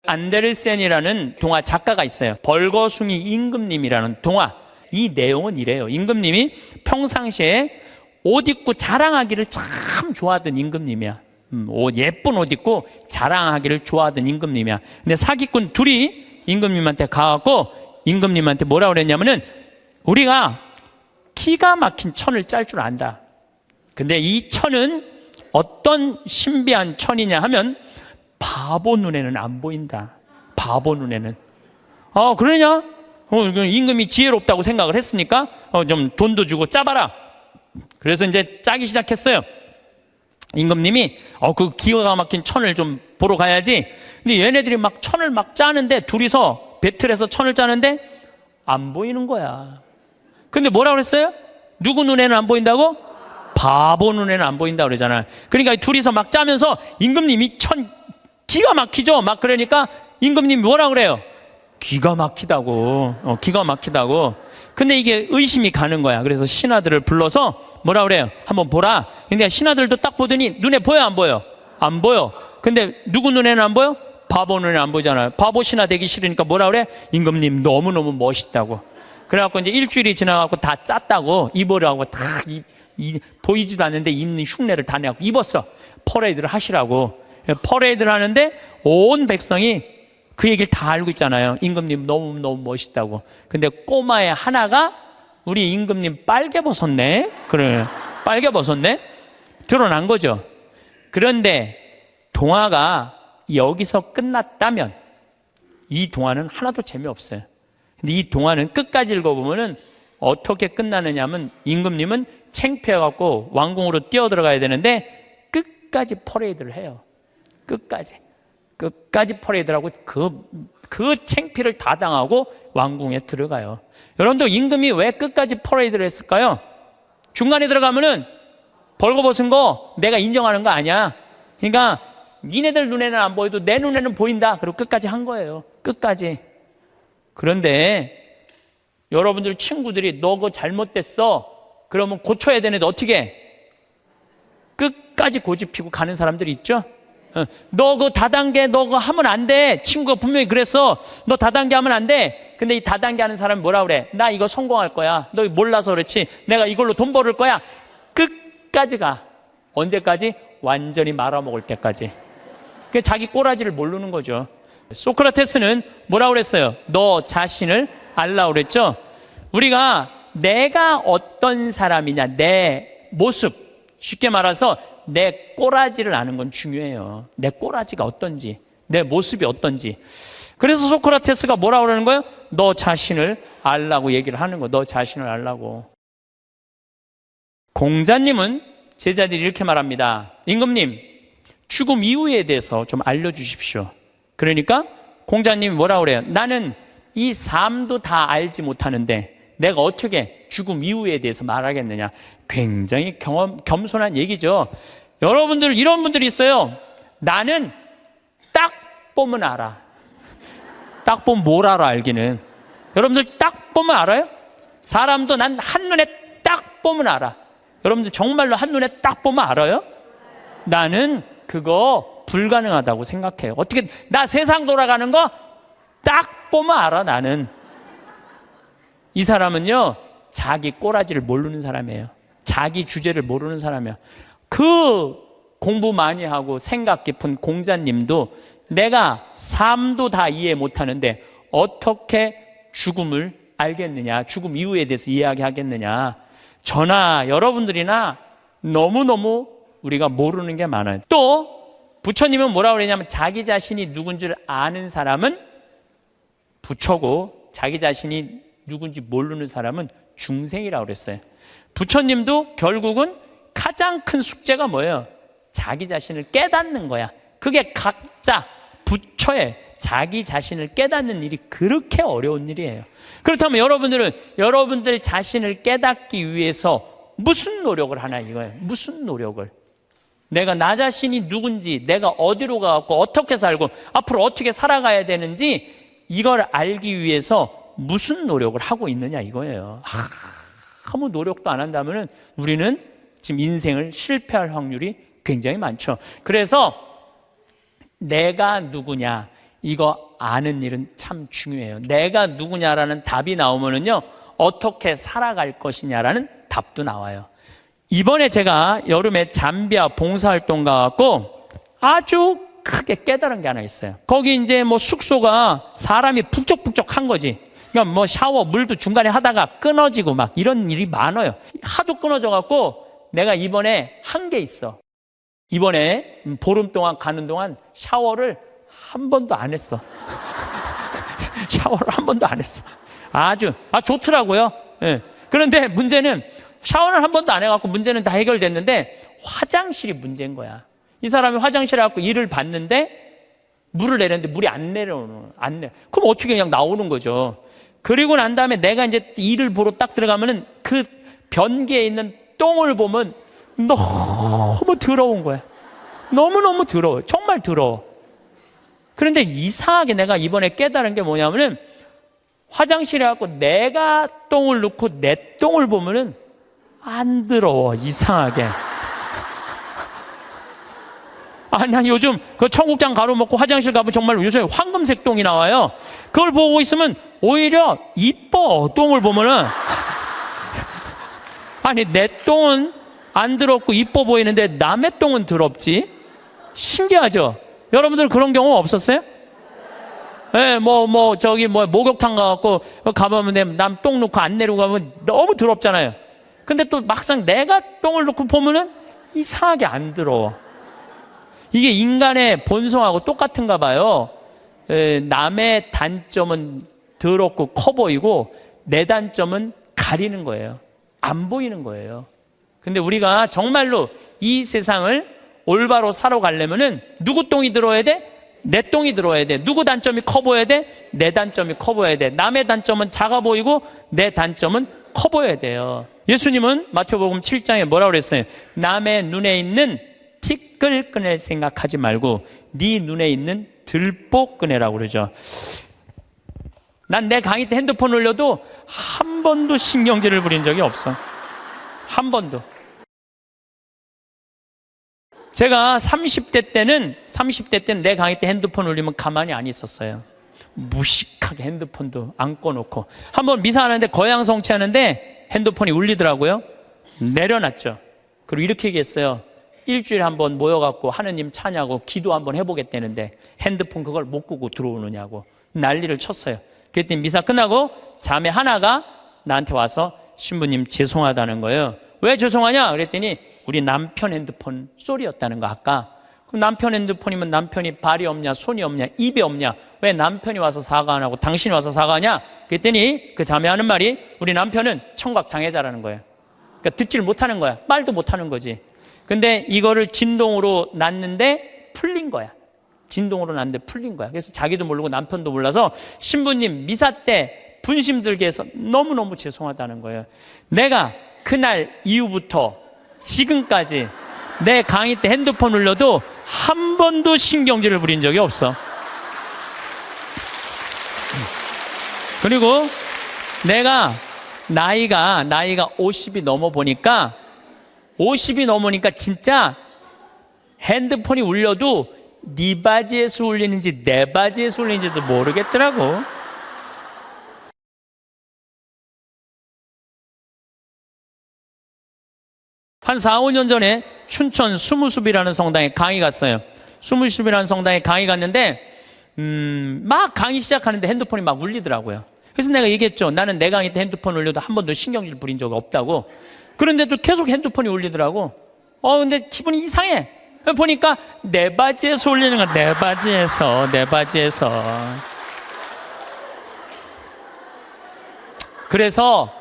안데르센이라는 동화 작가가 있어요. 벌거숭이 임금님이라는 동화. 이 내용은 이래요. 임금님이 평상시에 옷 입고 자랑하기를 참 좋아하던 임금님이야. 예쁜 옷 입고 자랑하기를 좋아하던 임금님이야. 근데 사기꾼 둘이 임금님한테 가갖고 임금님한테 뭐라 그랬냐면은, 우리가 기가 막힌 천을 짤 줄 안다. 근데 이 천은 어떤 신비한 천이냐 하면 바보 눈에는 안 보인다. 바보 눈에는. 그러냐? 임금이 지혜롭다고 생각을 했으니까 좀 돈도 주고 짜봐라. 그래서 이제 짜기 시작했어요. 임금님이 그 기가 막힌 천을 좀 보러 가야지. 근데 얘네들이 막 천을 막 짜는데, 둘이서 배틀해서 천을 짜는데 안 보이는 거야. 근데 뭐라 그랬어요? 누구 눈에는 안 보인다고? 바보 눈에는 안 보인다 그러잖아요. 그러니까 둘이서 막 짜면서 임금님이 천 기가 막히죠. 막 그러니까 임금님이 뭐라 그래요? 기가 막히다고. 기가 막히다고. 근데 이게 의심이 가는 거야. 그래서 신하들을 불러서 뭐라 그래요? 한번 보라. 근데 신하들도 딱 보더니 눈에 보여 안 보여? 안 보여. 근데 누구 눈에는 안 보여? 바보 눈에는 안 보이잖아요. 바보 신하 되기 싫으니까 뭐라 그래? 임금님 너무너무 멋있다고. 그래갖고 이제 일주일이 지나갖고 다 짰다고 입으라고 다 보이지도 않는데 입는 흉내를 다 내갖고 입었어. 퍼레이드를 하시라고. 퍼레이드를 하는데 온 백성이 그 얘기를 다 알고 있잖아요. 임금님 너무너무 멋있다고. 근데 꼬마의 하나가 우리 임금님 빨개 벗었네. 그래, 빨개 벗었네. 드러난 거죠. 그런데 동화가 여기서 끝났다면 이 동화는 하나도 재미없어요. 근데 이 동화는 끝까지 읽어보면은 어떻게 끝나느냐 하면, 임금님은 창피해갖고 왕궁으로 뛰어들어가야 되는데 끝까지 퍼레이드를 해요. 끝까지 퍼레이드를 하고 그 창피를 다 당하고 왕궁에 들어가요. 여러분들, 임금이 왜 끝까지 퍼레이드를 했을까요? 중간에 들어가면은 벌거벗은 거 내가 인정하는 거 아니야. 그러니까 니네들 눈에는 안 보여도 내 눈에는 보인다. 그리고 끝까지 한 거예요. 끝까지. 그런데 여러분들 친구들이 너 그거 잘못됐어. 그러면 고쳐야 되는데 어떻게 해? 끝까지 고집피고 가는 사람들이 있죠. 너 그거 다단계 너 그거 하면 안 돼. 친구가 분명히 그랬어. 너 다단계 하면 안 돼. 근데 이 다단계 하는 사람이 뭐라 그래? 나 이거 성공할 거야. 너 몰라서 그렇지. 내가 이걸로 돈 벌을 거야. 끝까지 가. 언제까지? 완전히 말아먹을 때까지. 그게 자기 꼬라지를 모르는 거죠. 소크라테스는 뭐라 그랬어요? 너 자신을 알라 그랬죠. 우리가 내가 어떤 사람이냐, 내 모습, 쉽게 말해서 내 꼬라지를 아는 건 중요해요. 내 꼬라지가 어떤지, 내 모습이 어떤지. 그래서 소크라테스가 뭐라 그러는 거예요? 너 자신을 알라고 얘기를 하는 거. 너 자신을 알라고. 공자님은 제자들이 이렇게 말합니다. 임금님, 죽음 이후에 대해서 좀 알려주십시오. 그러니까 공자님이 뭐라 그래요? 나는 이 삶도 다 알지 못하는데 내가 어떻게 죽음 이후에 대해서 말하겠느냐. 굉장히 겸손한 얘기죠. 여러분들, 이런 분들이 있어요. 나는 딱 보면 알아. 딱 보면 뭘 알아, 알기는. 여러분들 딱 보면 알아요? 사람도 난 한눈에 딱 보면 알아. 여러분들 정말로 한눈에 딱 보면 알아요? 나는 그거 불가능하다고 생각해요. 어떻게, 나 세상 돌아가는 거 딱 보면 알아, 나는. 이 사람은요, 자기 꼬라지를 모르는 사람이에요. 자기 주제를 모르는 사람이에요. 그 공부 많이 하고 생각 깊은 공자님도 내가 삶도 다 이해 못하는데 어떻게 죽음을 알겠느냐, 죽음 이후에 대해서 이야기하겠느냐. 저나 여러분들이나 너무너무 우리가 모르는 게 많아요. 또 부처님은 뭐라고 그러냐면, 자기 자신이 누군 줄 아는 사람은 부처고 자기 자신이 누군지 모르는 사람은 중생이라고 그랬어요. 부처님도 결국은 가장 큰 숙제가 뭐예요? 자기 자신을 깨닫는 거야. 그게 각자 부처의 자기 자신을 깨닫는 일이 그렇게 어려운 일이에요. 그렇다면 여러분들은 여러분들 자신을 깨닫기 위해서 무슨 노력을 하나 이거예요. 무슨 노력을. 내가 나 자신이 누군지, 내가 어디로 가고 어떻게 살고 앞으로 어떻게 살아가야 되는지 이걸 알기 위해서 무슨 노력을 하고 있느냐 이거예요. 아무 노력도 안 한다면 우리는 지금 인생을 실패할 확률이 굉장히 많죠. 그래서 내가 누구냐, 이거 아는 일은 참 중요해요. 내가 누구냐라는 답이 나오면은요, 어떻게 살아갈 것이냐라는 답도 나와요. 이번에 제가 여름에 잠비아 봉사활동 가갖고 아주 크게 깨달은 게 하나 있어요. 거기 이제 뭐 숙소가 사람이 북적북적한 거지. 그러니까 뭐 샤워 물도 중간에 하다가 끊어지고 막 이런 일이 많아요. 하도 끊어져갖고 내가 이번에 한 게 있어. 이번에 보름 동안 가는 동안 샤워를 한 번도 안 했어. 샤워를 한 번도 안 했어. 아주 좋더라고요. 예. 그런데 문제는 샤워를 한 번도 안 해갖고 문제는 다 해결됐는데 화장실이 문제인 거야. 이 사람이 화장실에 갖고 일을 봤는데 물을 내렸는데 물이 안 내려. 그럼 어떻게 그냥 나오는 거죠. 그리고 난 다음에 내가 이제 일을 보러 딱 들어가면은 그 변기에 있는 똥을 보면 너무 더러운 거야. 너무너무 더러워. 정말 더러워. 그런데 이상하게 내가 이번에 깨달은 게 뭐냐면은 화장실에 갖고 내가 똥을 넣고 내 똥을 보면은 안 더러워. 이상하게. 나 요즘 그 청국장 가루 먹고 화장실 가면 정말 요새 황금색 똥이 나와요. 그걸 보고 있으면 오히려 이뻐. 똥을 보면은. 아니, 내 똥은 안 더럽고 이뻐 보이는데 남의 똥은 더럽지? 신기하죠? 여러분들 그런 경우 없었어요? 예, 목욕탕 가갖고 가보면 남 똥 놓고 안 내리고 가면 너무 더럽잖아요. 근데 또 막상 내가 똥을 놓고 보면은 이상하게 안 더러워. 이게 인간의 본성하고 똑같은가 봐요. 남의 단점은 더럽고 커 보이고 내 단점은 가리는 거예요. 안 보이는 거예요. 근데 우리가 정말로 이 세상을 올바로 살아가려면은 누구 똥이 들어야 돼? 내 똥이 들어야 돼. 누구 단점이 커 보여야 돼? 내 단점이 커 보여야 돼. 남의 단점은 작아 보이고 내 단점은 커 보여야 돼요. 예수님은 마태복음 7장에 뭐라고 그랬어요? 남의 눈에 있는 티끌 꺼낼 생각하지 말고 네 눈에 있는 들보 꺼내라고 그러죠. 난 내 강의 때 핸드폰 올려도 한 번도 신경질을 부린 적이 없어. 한 번도. 제가 30대 때는 내 강의 때 핸드폰 올리면 가만히 안 있었어요. 무식하게 핸드폰도 안 꺼놓고. 한번 미사하는데 거양성취 하는데 핸드폰이 울리더라고요. 내려놨죠. 그리고 이렇게 얘기했어요. 일주일에 한번 모여갖고 하느님 찬양하고 기도 한번 해보겠다는데 핸드폰 그걸 못 끄고 들어오느냐고 난리를 쳤어요. 그랬더니 미사 끝나고 자매 하나가 나한테 와서 신부님 죄송하다는 거예요. 왜 죄송하냐? 그랬더니 우리 남편 핸드폰 소리였다는 거 아까. 그럼 남편 핸드폰이면 남편이 발이 없냐 손이 없냐 입이 없냐 왜 남편이 와서 사과 안 하고 당신이 와서 사과하냐? 그랬더니 그 자매 하는 말이 우리 남편은 청각 장애자라는 거예요. 그러니까 듣지를 못하는 거야. 말도 못하는 거지. 근데 이거를 진동으로 놨는데 풀린 거야. 진동으로 놨는데 풀린 거야. 그래서 자기도 모르고 남편도 몰라서 신부님 미사 때 분심 들게 해서 너무너무 죄송하다는 거예요. 내가 그날 이후부터 지금까지 내 강의 때 핸드폰 울려도 한 번도 신경질을 부린 적이 없어. 그리고 내가 나이가 50이 넘어 보니까 50이 넘으니까 진짜 핸드폰이 울려도 네 바지에서 울리는지 내 바지에서 울리는지도 모르겠더라고. 한 4, 5년 전에 춘천 수무숲이라는 성당에 강의 갔어요. 수무숲이라는 성당에 강의 갔는데 막 강의 시작하는데 핸드폰이 막 울리더라고요. 그래서 내가 얘기했죠. 나는 내 강의 때 핸드폰 울려도 한 번도 신경질 부린 적이 없다고. 그런데도 계속 핸드폰이 울리더라고. 근데 기분이 이상해. 보니까 내 바지에서 울리는 거야. 내 바지에서. 그래서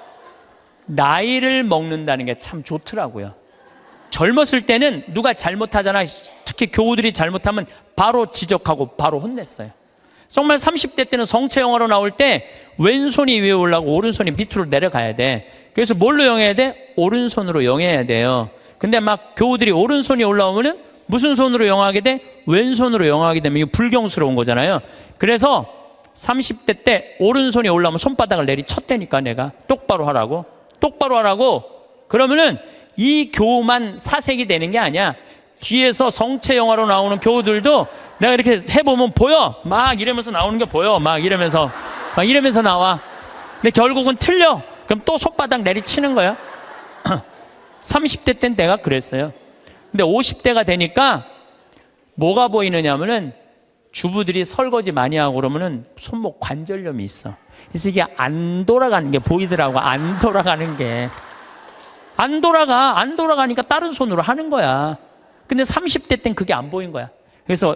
나이를 먹는다는 게 참 좋더라고요. 젊었을 때는 누가 잘못하잖아. 특히 교우들이 잘못하면 바로 지적하고 바로 혼냈어요. 정말 30대 때는 성체 영어로 나올 때 왼손이 위에 올라가고 오른손이 밑으로 내려가야 돼. 그래서 뭘로 영해야 돼? 오른손으로 영해야 돼요. 근데 막 교우들이 오른손이 올라오면은 무슨 손으로 영하게 돼? 왼손으로 영하게 되면 이거 불경스러운 거잖아요. 그래서 30대 때 오른손이 올라오면 손바닥을 내리쳤다니까 내가 똑바로 하라고. 그러면은 이 교우만 사색이 되는 게 아니야. 뒤에서 성체 영화로 나오는 교우들도 내가 이렇게 해보면 보여. 막 이러면서 나오는 게 보여. 막 이러면서 나와. 근데 결국은 틀려. 그럼 또 손바닥 내리치는 거야. 30대 땐 내가 그랬어요. 근데 50대가 되니까 뭐가 보이느냐 하면은 주부들이 설거지 많이 하고 그러면은 손목 관절염이 있어. 그래서 이게 안 돌아가는 게 보이더라고. 안 돌아가는 게. 안 돌아가니까 다른 손으로 하는 거야. 근데 30대 땐 그게 안 보인 거야. 그래서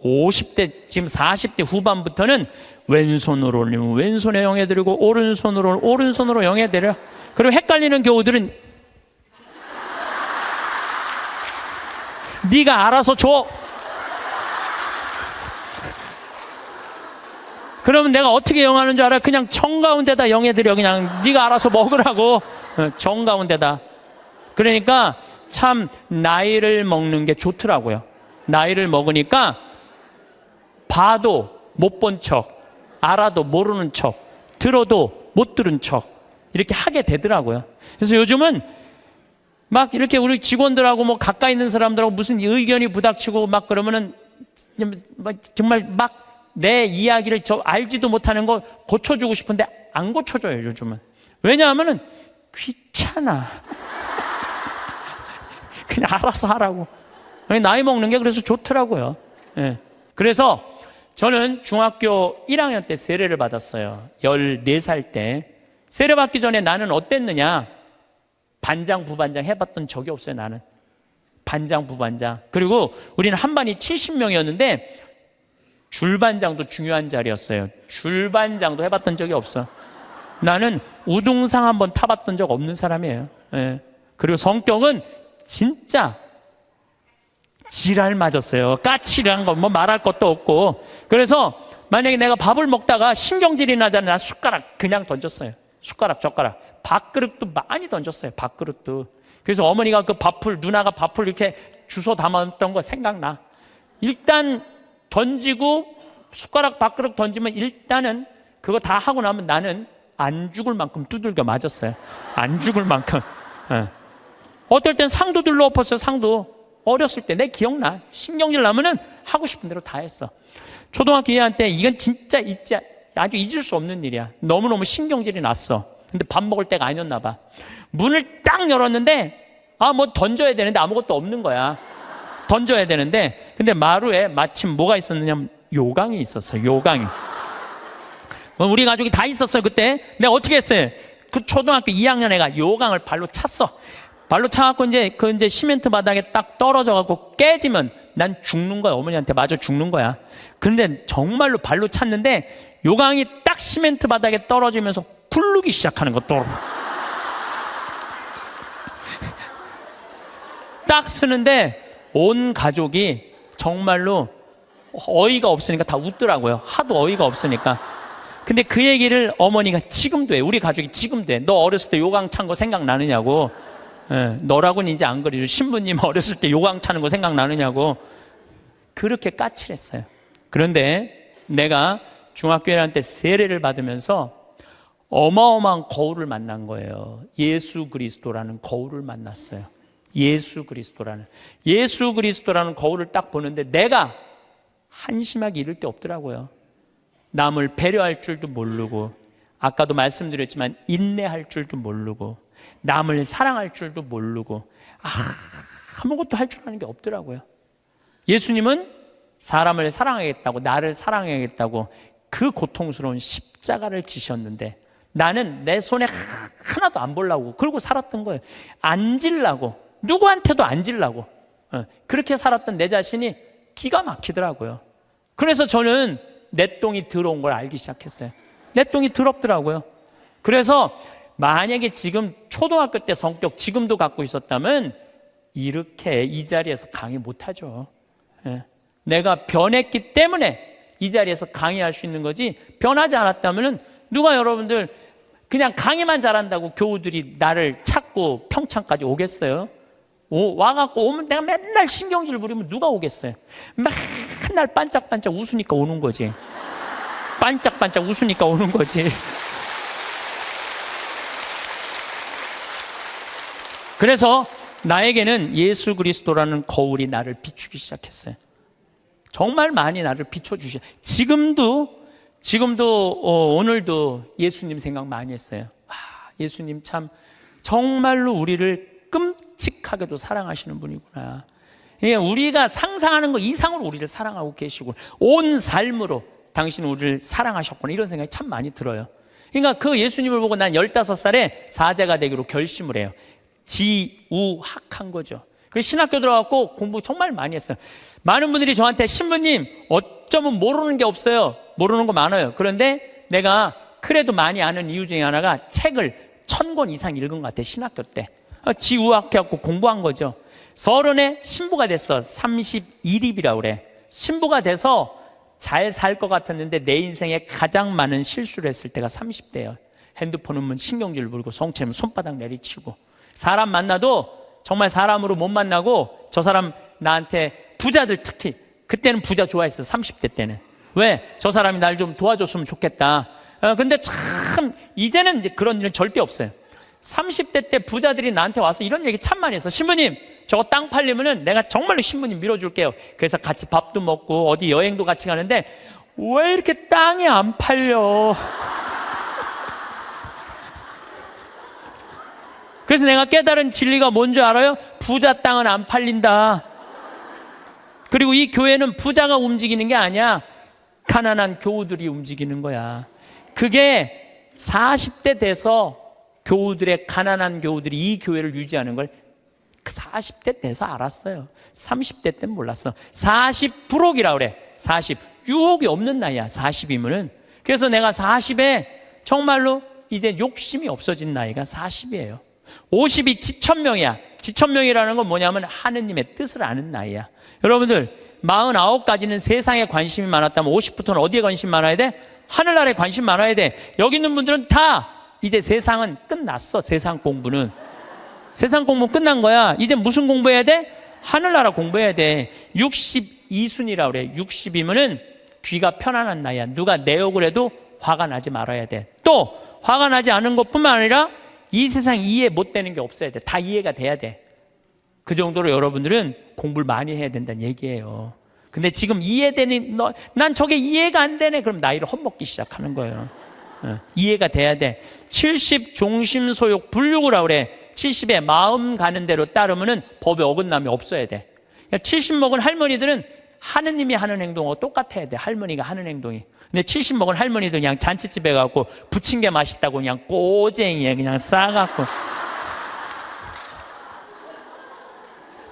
50대, 지금 40대 후반부터는 왼손으로 올리면 왼손에 영해드리고 오른손으로 영해드려. 그리고 헷갈리는 교우들은 네가 알아서 줘. 그러면 내가 어떻게 영하는 줄 알아? 그냥 정가운데다 영해드려. 그냥 네가 알아서 먹으라고. 정가운데다. 그러니까 참 나이를 먹는 게 좋더라고요. 나이를 먹으니까 봐도 못 본 척, 알아도 모르는 척, 들어도 못 들은 척 이렇게 하게 되더라고요. 그래서 요즘은 막 이렇게 우리 직원들하고 뭐 가까이 있는 사람들하고 무슨 의견이 부닥치고 막 그러면은 정말 막 내 이야기를 저 알지도 못하는 거 고쳐주고 싶은데 안 고쳐줘요, 요즘은. 왜냐하면은 귀찮아. 그냥 알아서 하라고. 나이 먹는 게 그래서 좋더라고요. 예. 그래서 저는 중학교 1학년 때 세례를 받았어요. 14살 때. 세례 받기 전에 나는 어땠느냐? 반장, 부반장 해봤던 적이 없어요, 나는. 반장, 부반장. 그리고 우리는 한 반이 70명이었는데 줄반장도 중요한 자리였어요. 줄반장도 해봤던 적이 없어. 나는 우등상 한번 타봤던 적 없는 사람이에요. 예. 그리고 성격은 진짜 지랄 맞았어요. 까칠한 거 뭐 말할 것도 없고. 그래서 만약에 내가 밥을 먹다가 신경질이 나잖아요. 나 숟가락 그냥 던졌어요. 숟가락, 젓가락. 밥그릇도 많이 던졌어요. 밥그릇도. 그래서 어머니가 그 밥풀, 누나가 밥풀 이렇게 주워 담았던 거 생각나. 일단 던지고 숟가락, 밥그릇 던지면 일단은 그거 다 하고 나면 나는 안 죽을 만큼 두들겨 맞았어요. 안 죽을 만큼. 예. 어떨 땐 상도 들러 엎었어요. 상도. 어렸을 때 내 기억나. 신경질 나면은 하고 싶은 대로 다 했어. 초등학교 2학년 때 이건 진짜 아주 잊을 수 없는 일이야. 너무너무 신경질이 났어. 근데 밥 먹을 때가 아니었나 봐. 문을 딱 열었는데 뭐 던져야 되는데 아무것도 없는 거야. 던져야 되는데 근데 마루에 마침 뭐가 있었느냐면 요강이 있었어. 요강이. 우리 가족이 다 있었어요. 그때 내가 어떻게 했어요? 그 초등학교 2학년 애가 요강을 발로 찼어. 발로 차갖고 이제 시멘트 바닥에 딱 떨어져갖고 깨지면 난 죽는 거야. 어머니한테 맞아 죽는 거야. 그런데 정말로 발로 찼는데 요강이 딱 시멘트 바닥에 떨어지면서 굴르기 시작하는 거 또. 딱 쓰는데 온 가족이 정말로 어이가 없으니까 다 웃더라고요. 하도 어이가 없으니까. 근데 그 얘기를 어머니가 지금도 해. 우리 가족이 지금도 해. 너 어렸을 때 요강 찬 거 생각나느냐고. 예, 너라고는 이제 안 그러죠. 신부님 어렸을 때 요강 차는 거 생각나느냐고. 그렇게 까칠했어요. 그런데 내가 중학교 1학년 때 세례를 받으면서 어마어마한 거울을 만난 거예요. 예수 그리스도라는 거울을 만났어요. 예수 그리스도라는 거울을 딱 보는데 내가 한심하게 이럴 데 없더라고요. 남을 배려할 줄도 모르고, 아까도 말씀드렸지만 인내할 줄도 모르고, 남을 사랑할 줄도 모르고, 아무것도 할 줄 아는 게 없더라고요. 예수님은 사람을 사랑하겠다고, 나를 사랑하겠다고 그 고통스러운 십자가를 지셨는데 나는 내 손에 하나도 안 보려고 그러고 살았던 거예요. 안 질라고, 누구한테도 안 질라고. 그렇게 살았던 내 자신이 기가 막히더라고요. 그래서 저는 내 똥이 더러운 걸 알기 시작했어요. 내 똥이 더럽더라고요. 그래서 만약에 지금 초등학교 때 성격 지금도 갖고 있었다면 이렇게 이 자리에서 강의 못하죠. 내가 변했기 때문에 이 자리에서 강의할 수 있는 거지, 변하지 않았다면 누가 여러분들 그냥 강의만 잘한다고 교우들이 나를 찾고 평창까지 오겠어요? 와갖고 오면 내가 맨날 신경질 부리면 누가 오겠어요? 맨날 반짝반짝 웃으니까 오는 거지. 반짝반짝 웃으니까 오는 거지. 그래서 나에게는 예수 그리스도라는 거울이 나를 비추기 시작했어요. 정말 많이 나를 비춰주셔. 지금도 오늘도 예수님 생각 많이 했어요. 예수님 참 정말로 우리를 끔찍하게도 사랑하시는 분이구나. 우리가 상상하는 것 이상으로 우리를 사랑하고 계시고 온 삶으로 당신은 우리를 사랑하셨구나, 이런 생각이 참 많이 들어요. 그러니까 그 예수님을 보고 난 15살에 사제가 되기로 결심을 해요. 지우학한 거죠. 그래서 신학교 들어갔고 공부 정말 많이 했어요. 많은 분들이 저한테 신부님 어쩌면 모르는 게 없어요, 모르는 거 많아요. 그런데 내가 그래도 많이 아는 이유 중에 하나가 책을 1000권 이상 읽은 것 같아요. 신학교 때 지우학해갖고 공부한 거죠. 30에 신부가 됐어. 31입이라고 그래. 신부가 돼서 잘 살 것 같았는데 내 인생에 가장 많은 실수를 했을 때가 30대예요. 핸드폰 오면 신경질 부리고 성체면 손바닥 내리치고, 사람 만나도 정말 사람으로 못 만나고, 저 사람 나한테, 부자들 특히 그때는 부자 좋아했어. 30대 때는. 왜? 저 사람이 날 좀 도와줬으면 좋겠다. 근데 참 이제는 이제 그런 일은 절대 없어요. 30대 때 부자들이 나한테 와서 이런 얘기 참 많이 했어. 신부님 저거 땅 팔리면은 내가 정말로 신부님 밀어줄게요. 그래서 같이 밥도 먹고 어디 여행도 같이 가는데 왜 이렇게 땅이 안 팔려? 그래서 내가 깨달은 진리가 뭔지 알아요? 부자 땅은 안 팔린다. 그리고 이 교회는 부자가 움직이는 게 아니야. 가난한 교우들이 움직이는 거야. 그게 40대 돼서 교우들의, 가난한 교우들이 이 교회를 유지하는 걸 40대 돼서 알았어요. 30대 때는 몰랐어. 40부록이라고 그래. 40. 유혹이 없는 나이야, 40이면은. 그래서 내가 40에 정말로 이제 욕심이 없어진 나이가 40이에요. 50이 지천명이야. 지천명이라는 건 뭐냐면 하느님의 뜻을 아는 나이야. 여러분들 49까지는 세상에 관심이 많았다면 50부터는 어디에 관심이 많아야 돼? 하늘나라에 관심 많아야 돼. 여기 있는 분들은 다 이제 세상은 끝났어. 세상 공부는 끝난 거야. 이제 무슨 공부해야 돼? 하늘나라 공부해야 돼. 62순이라고 그래. 60이면은 귀가 편안한 나이야. 누가 내 욕을 해도 화가 나지 말아야 돼. 또 화가 나지 않은 것뿐만 아니라 이 세상 이해 못 되는 게 없어야 돼. 다 이해가 돼야 돼. 그 정도로 여러분들은 공부를 많이 해야 된다는 얘기예요. 근데 지금 이해되는, 난 저게 이해가 안 되네. 그럼 나이를 헛먹기 시작하는 거예요. 이해가 돼야 돼. 70 종심소욕 불육이라고 그래. 70에 마음 가는 대로 따르면은 법에 어긋남이 없어야 돼. 70 먹은 할머니들은 하느님이 하는 행동하고 똑같아야 돼. 할머니가 하는 행동이. 근데 70 먹은 할머니들 그냥 잔치집에 가고 부친 게 맛있다고 그냥 꼬쟁이에 그냥 싸갖고.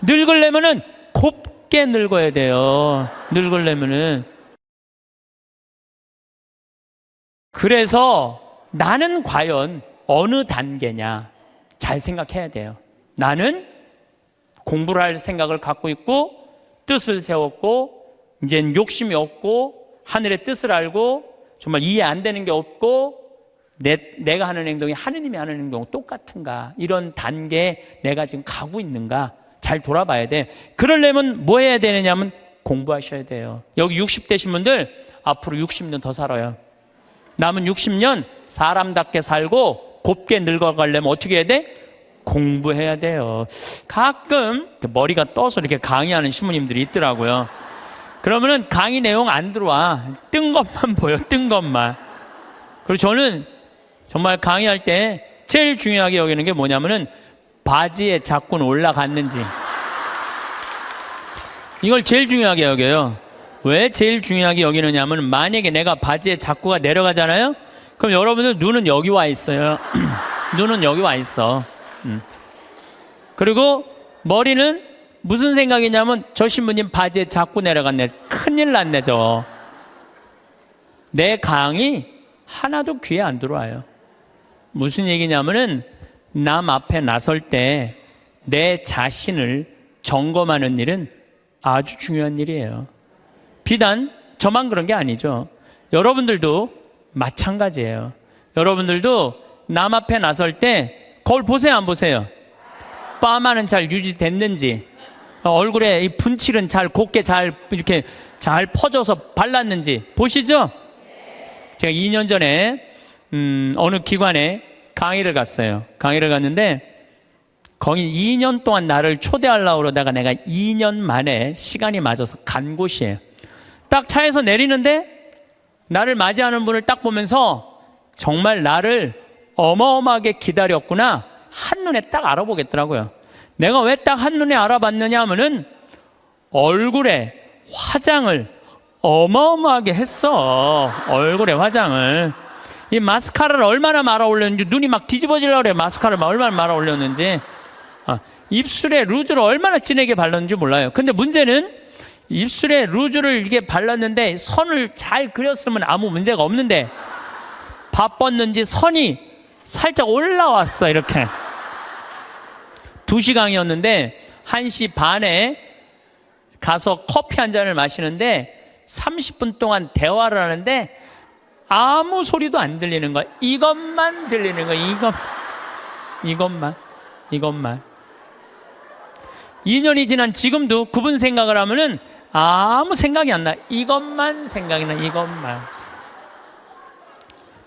늙으려면은 곱게 늙어야 돼요. 늙으려면은. 그래서 나는 과연 어느 단계냐 잘 생각해야 돼요. 나는 공부를 할 생각을 갖고 있고 뜻을 세웠고 이제는 욕심이 없고 하늘의 뜻을 알고 정말 이해 안 되는 게 없고 내가 하는 행동이 하느님이 하는 행동과 똑같은가, 이런 단계에 내가 지금 가고 있는가 잘 돌아봐야 돼. 그러려면 뭐 해야 되느냐면 공부하셔야 돼요. 여기 60대신 분들 앞으로 60년 더 살아요. 남은 60년 사람답게 살고 곱게 늙어가려면 어떻게 해야 돼? 공부해야 돼요. 가끔 머리가 떠서 이렇게 강의하는 신부님들이 있더라고요. 그러면은 강의 내용 안 들어와. 뜬 것만 보여, 뜬 것만. 그리고 저는 정말 강의할 때 제일 중요하게 여기는 게 뭐냐면은 바지에 자꾸는 올라갔는지. 이걸 제일 중요하게 여겨요. 왜 제일 중요하게 여기느냐면 만약에 내가 바지에 자꾸가 내려가잖아요? 그럼 여러분들 눈은 여기 와 있어요. 눈은 여기 와 있어. 그리고 머리는 무슨 생각이냐면 저 신부님 바지에 자꾸 내려갔네. 큰일 났네 저. 내 강의 하나도 귀에 안 들어와요. 무슨 얘기냐면은 남 앞에 나설 때 내 자신을 점검하는 일은 아주 중요한 일이에요. 비단 저만 그런 게 아니죠. 여러분들도 마찬가지예요. 여러분들도 남 앞에 나설 때 거울 보세요, 안 보세요? 파마는 잘 유지됐는지, 얼굴에 이 분칠은 잘 곱게 잘 이렇게 잘 퍼져서 발랐는지 보시죠? 제가 2년 전에 어느 기관에 강의를 갔어요. 강의를 갔는데 거기 2년 동안 나를 초대하려고 그러다가 내가 2년 만에 시간이 맞아서 간 곳이에요. 딱 차에서 내리는데 나를 맞이하는 분을 딱 보면서 정말 나를 어마어마하게 기다렸구나 한눈에 딱 알아보겠더라고요. 내가 왜 딱 한눈에 알아봤느냐 하면은 얼굴에 화장을 어마어마하게 했어. 얼굴에 화장을. 이 마스카라를 얼마나 말아 올렸는지, 눈이 막 뒤집어지려고 그래. 마스카라를 얼마나 말아 올렸는지. 입술에 루즈를 얼마나 진하게 발랐는지 몰라요. 근데 문제는 입술에 루즈를 이렇게 발랐는데 선을 잘 그렸으면 아무 문제가 없는데 바빴는지 선이 살짝 올라왔어. 이렇게 2시간이었는데 1시 반에 가서 커피 한 잔을 마시는데 30분 동안 대화를 하는데 아무 소리도 안 들리는 거야. 이것만 들리는 거야. 이것만 2년이 지난 지금도 그분 생각을 하면은 아무 생각이 안 나. 이것만 생각이 나. 이것만.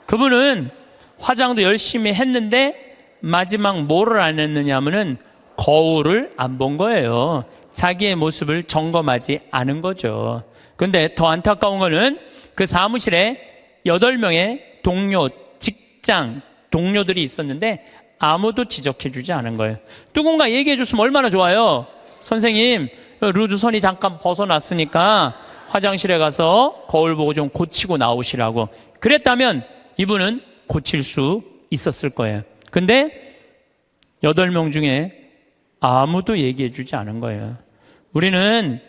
그분은 화장도 열심히 했는데 마지막 뭐를 안 했느냐 하면은 거울을 안 본 거예요. 자기의 모습을 점검하지 않은 거죠. 근데 더 안타까운 거는 그 사무실에 8명의 동료, 직장 동료들이 있었는데 아무도 지적해 주지 않은 거예요. 누군가 얘기해 줬으면 얼마나 좋아요. 선생님, 루즈 선이 잠깐 벗어났으니까 화장실에 가서 거울 보고 좀 고치고 나오시라고. 그랬다면 이분은 고칠 수 있었을 거예요. 근데 8명 중에 아무도 얘기해 주지 않은 거예요. 우리는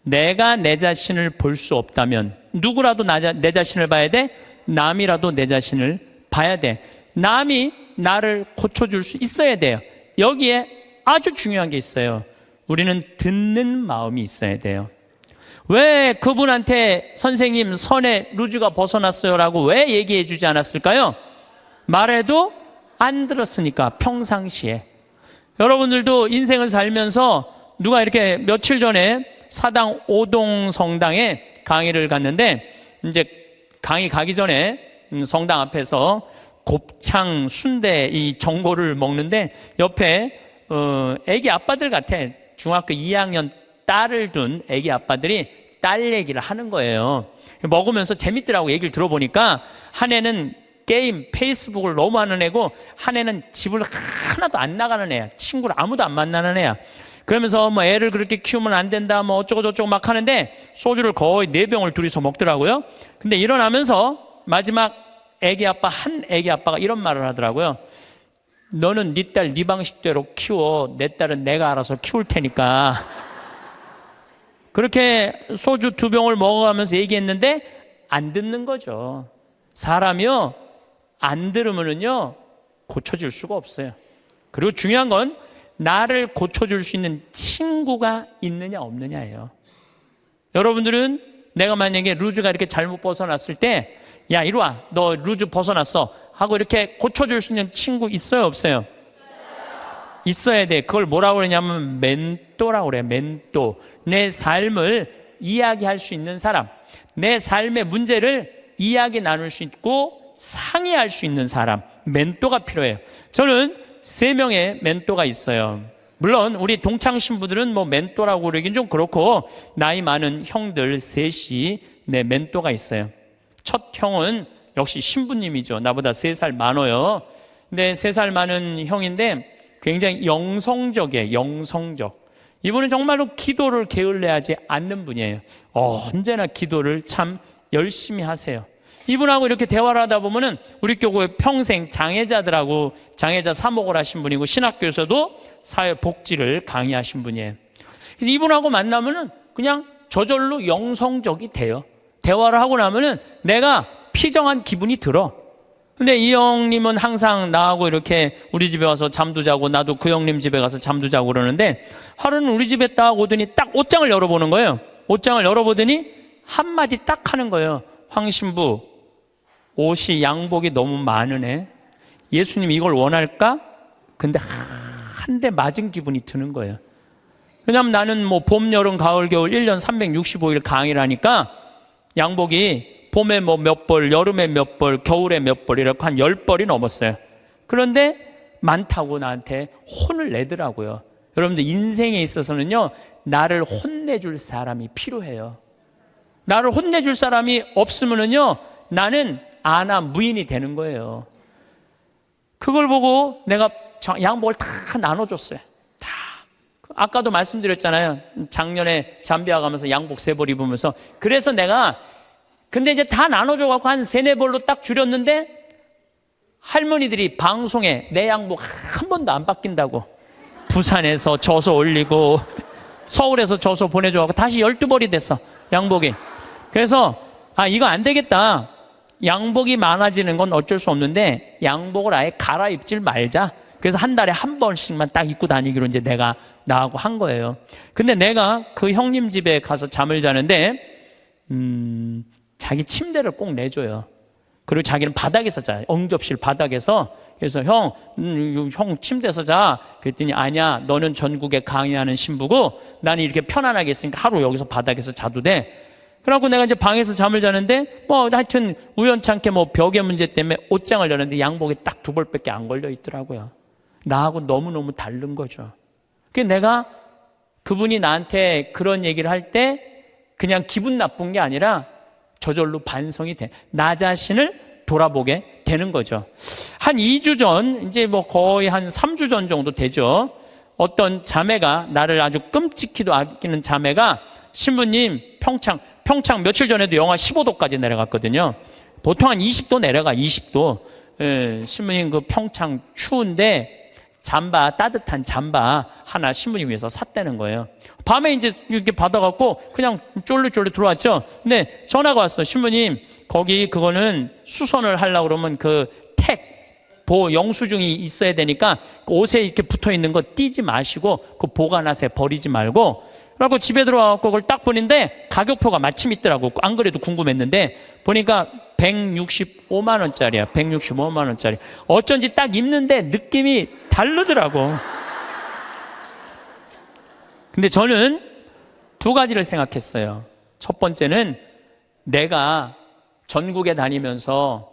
내가 내 자신을 볼 수 없다면 누구라도 내 자신을 봐야 돼? 남이라도 내 자신을 봐야 돼. 남이 나를 고쳐줄 수 있어야 돼요. 여기에 아주 중요한 게 있어요. 우리는 듣는 마음이 있어야 돼요. 왜 그분한테 선생님 선에 루즈가 벗어났어요 라고 왜 얘기해 주지 않았을까요? 말해도 안 들었으니까. 평상시에 여러분들도 인생을 살면서 누가 이렇게 며칠 전에 사당 오동 성당에 강의를 갔는데 이제 강의 가기 전에 성당 앞에서 곱창 순대 이 전골을 먹는데 옆에 애기 아빠들 같아. 중학교 2학년 딸을 둔 애기 아빠들이 딸 얘기를 하는 거예요. 먹으면서 재밌더라고. 얘기를 들어보니까 한 애는 게임, 페이스북을 너무 하는 애고 한 애는 집을 하나도 안 나가는 애야. 친구를 아무도 안 만나는 애야. 그러면서 뭐 애를 그렇게 키우면 안 된다 뭐 어쩌고저쩌고 막 하는데 소주를 거의 4병을 둘이서 먹더라고요. 근데 일어나면서 마지막 한 애기 아빠가 이런 말을 하더라고요. 너는 네 딸 네 방식대로 키워. 내 딸은 내가 알아서 키울 테니까. 그렇게 소주 2병을 먹어가면서 얘기했는데 안 듣는 거죠. 사람이요 안 들으면은요 고쳐줄 수가 없어요. 그리고 중요한 건 나를 고쳐줄 수 있는 친구가 있느냐 없느냐예요. 여러분들은 내가 만약에 루즈가 이렇게 잘못 벗어났을 때 야 이리 와 너 루즈 벗어났어 하고 이렇게 고쳐줄 수 있는 친구 있어요 없어요? 있어야 돼. 그걸 뭐라고 그러냐면 멘토라고 그래요. 멘토. 내 삶을 이야기할 수 있는 사람, 내 삶의 문제를 이야기 나눌 수 있고 상의할 수 있는 사람, 멘토가 필요해요. 저는 3명의 멘토가 있어요. 물론 우리 동창 신부들은 뭐 멘토라고 그러긴 좀 그렇고 나이 많은 형들 셋이 내 멘토가 있어요. 첫 형은 역시 신부님이죠. 나보다 3살 많아요. 근데 3살 많은 형인데 굉장히 영성적이에요. 영성적. 이분은 정말로 기도를 게을리하지 않는 분이에요. 언제나 기도를 참 열심히 하세요. 이분하고 이렇게 대화를 하다 보면은 우리 교회 평생 장애자들하고 장애자 사목을 하신 분이고 신학교에서도 사회복지를 강의하신 분이에요. 그래서 이분하고 만나면은 그냥 저절로 영성적이 돼요. 대화를 하고 나면은 내가 피정한 기분이 들어. 근데 이 형님은 항상 나하고 이렇게 우리 집에 와서 잠도 자고 나도 그 형님 집에 가서 잠도 자고 그러는데 하루는 우리 집에 딱 오더니 딱 옷장을 열어보는 거예요. 옷장을 열어보더니 한마디 딱 하는 거예요. 황 신부, 옷이 양복이 너무 많으네. 예수님 이걸 원할까? 근데 한 대 맞은 기분이 드는 거예요. 왜냐하면 나는 뭐 봄, 여름, 가을, 겨울 1년 365일 강의를 하니까 양복이 봄에 뭐 몇 벌, 여름에 몇 벌, 겨울에 몇 벌 이렇게 한 10벌이 넘었어요. 그런데 많다고 나한테 혼을 내더라고요. 여러분들 인생에 있어서는요, 나를 혼내줄 사람이 필요해요. 나를 혼내줄 사람이 없으면은요, 나는 아나 무인이 되는 거예요. 그걸 보고 내가 양복을 다 나눠줬어요. 다. 아까도 말씀드렸잖아요. 작년에 잠비아 가면서 양복 3벌 입으면서. 그래서 내가 근데 이제 다 나눠줘갖고 한 3-4벌로 딱 줄였는데 할머니들이 방송에 내 양복 한 번도 안 바뀐다고 부산에서 져서 올리고 서울에서 져서 보내줘갖고 다시 12벌이 됐어, 양복이. 그래서 이거 안 되겠다. 양복이 많아지는 건 어쩔 수 없는데 양복을 아예 갈아입질 말자. 그래서 한 달에 한 번씩만 딱 입고 다니기로 이제 내가 나하고 한 거예요. 근데 내가 그 형님 집에 가서 잠을 자는데 자기 침대를 꼭 내줘요. 그리고 자기는 바닥에서 자요. 응접실 바닥에서. 그래서 형 침대에서 자. 그랬더니 아니야, 너는 전국에 강의하는 신부고 나는 이렇게 편안하게 있으니까 하루 여기서 바닥에서 자도 돼. 그래갖고 내가 이제 방에서 잠을 자는데 하여튼 우연찮게 벽의 문제 때문에 옷장을 열었는데 양복이 딱 2벌밖에 안 걸려 있더라고요. 나하고 너무너무 다른 거죠. 그래서 내가 그분이 나한테 그런 얘기를 할 때 그냥 기분 나쁜 게 아니라 저절로 반성이 돼. 나 자신을 돌아보게 되는 거죠. 한 2주 전, 이제 거의 한 3주 전 정도 되죠. 어떤 자매가, 나를 아주 끔찍히도 아끼는 자매가, 신부님, 평창 며칠 전에도 영하 15도까지 내려갔거든요. 보통 한 20도 내려가, 20도. 신부님 그 평창 추운데 따뜻한 잠바 하나 신부님 위해서 샀다는 거예요. 밤에 이제 이렇게 받아갖고 그냥 쫄르쫄르 들어왔죠. 근데 전화가 왔어. 신부님, 거기 그거는 수선을 하려고 그러면 그 영수증이 있어야 되니까 그 옷에 이렇게 붙어 있는 거 띄지 마시고 그 보관하세요. 버리지 말고. 그래갖고 집에 들어와갖고 그걸 딱 보는데 가격표가 마침 있더라고. 안 그래도 궁금했는데 보니까 165만 원짜리야. 165만 원짜리. 어쩐지 딱 입는데 느낌이 다르더라고. 근데 저는 2가지를 생각했어요. 첫 번째는 내가 전국에 다니면서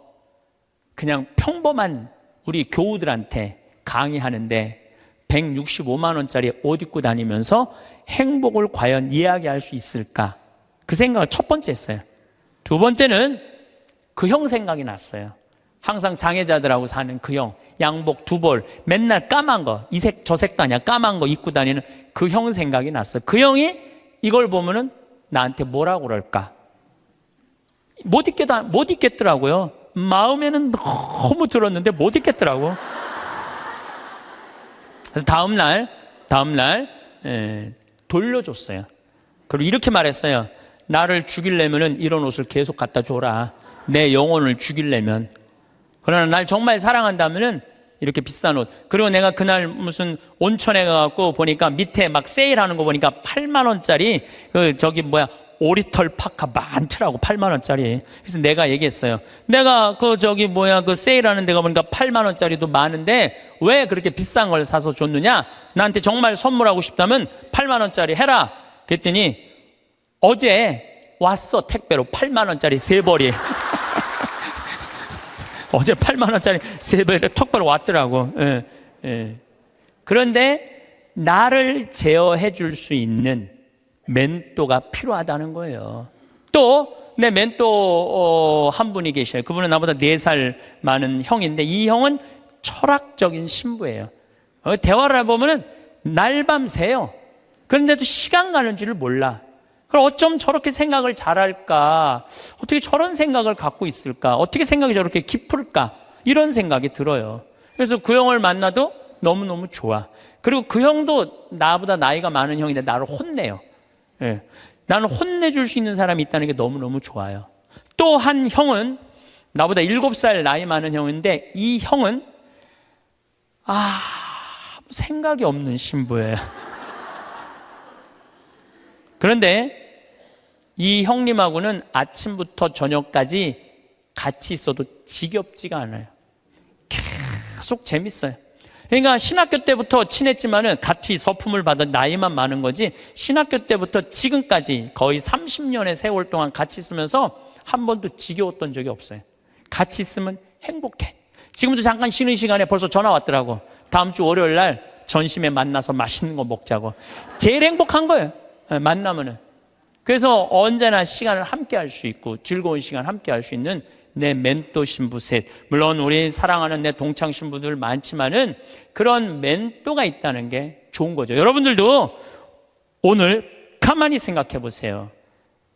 그냥 평범한 우리 교우들한테 강의하는데 165만 원짜리 옷 입고 다니면서 행복을 과연 이야기할 수 있을까? 그 생각을 첫 번째 했어요. 2번째는 그 형 생각이 났어요. 항상 장애자들하고 사는 그 형, 양복 2벌, 맨날 까만 거, 이 색 저 색도 아니야, 까만 거 입고 다니는 그 형 생각이 났어요. 그 형이 이걸 보면은 나한테 뭐라고 그럴까? 못 입겠더라고요. 마음에는 너무 들었는데 못 입겠더라고. 그래서 다음날 돌려줬어요. 그리고 이렇게 말했어요. 나를 죽이려면은 이런 옷을 계속 갖다 줘라. 내 영혼을 죽이려면. 그러나 날 정말 사랑한다면은 이렇게 비싼 옷. 그리고 내가 그날 무슨 온천에 가갖고 보니까 밑에 막 세일하는 거 보니까 8만 원짜리 오리털 파카 많더라고. 8만 원짜리. 그래서 내가 얘기했어요. 내가 그 세일하는 데가 보니까 8만 원짜리도 많은데 왜 그렇게 비싼 걸 사서 줬느냐? 나한테 정말 선물하고 싶다면 8만 원짜리 해라. 그랬더니 어제 왔어. 택배로 8만 원짜리 3벌이. 어제 8만 원짜리 3벌이 턱벌 왔더라고. 그런데 나를 제어해 줄 수 있는 멘토가 필요하다는 거예요. 또 내 멘토 한 분이 계셔요. 그분은 나보다 4살 많은 형인데 이 형은 철학적인 신부예요. 대화를 해보면 날밤 새요. 그런데도 시간 가는 줄을 몰라. 그럼 어쩜 저렇게 생각을 잘할까? 어떻게 저런 생각을 갖고 있을까? 어떻게 생각이 저렇게 깊을까? 이런 생각이 들어요. 그래서 그 형을 만나도 너무너무 좋아. 그리고 그 형도 나보다 나이가 많은 형인데 나를 혼내요. 나는 혼내줄 수 있는 사람이 있다는 게 너무너무 좋아요. 또 한 형은 나보다 7살 나이 많은 형인데 이 형은 생각이 없는 신부예요. 그런데 이 형님하고는 아침부터 저녁까지 같이 있어도 지겹지가 않아요. 계속 재밌어요. 그러니까 신학교 때부터 친했지만은 같이 서품을 받은 나이만 많은 거지 신학교 때부터 지금까지 거의 30년의 세월 동안 같이 있으면서 한 번도 지겨웠던 적이 없어요. 같이 있으면 행복해. 지금도 잠깐 쉬는 시간에 벌써 전화 왔더라고. 다음 주 월요일 날 전심에 만나서 맛있는 거 먹자고. 제일 행복한 거예요. 만나면은. 그래서 언제나 시간을 함께 할 수 있고 즐거운 시간 함께 할 수 있는 내 멘토 신부 셋. 물론 우리 사랑하는 내 동창 신부들 많지만은 그런 멘토가 있다는 게 좋은 거죠. 여러분들도 오늘 가만히 생각해 보세요.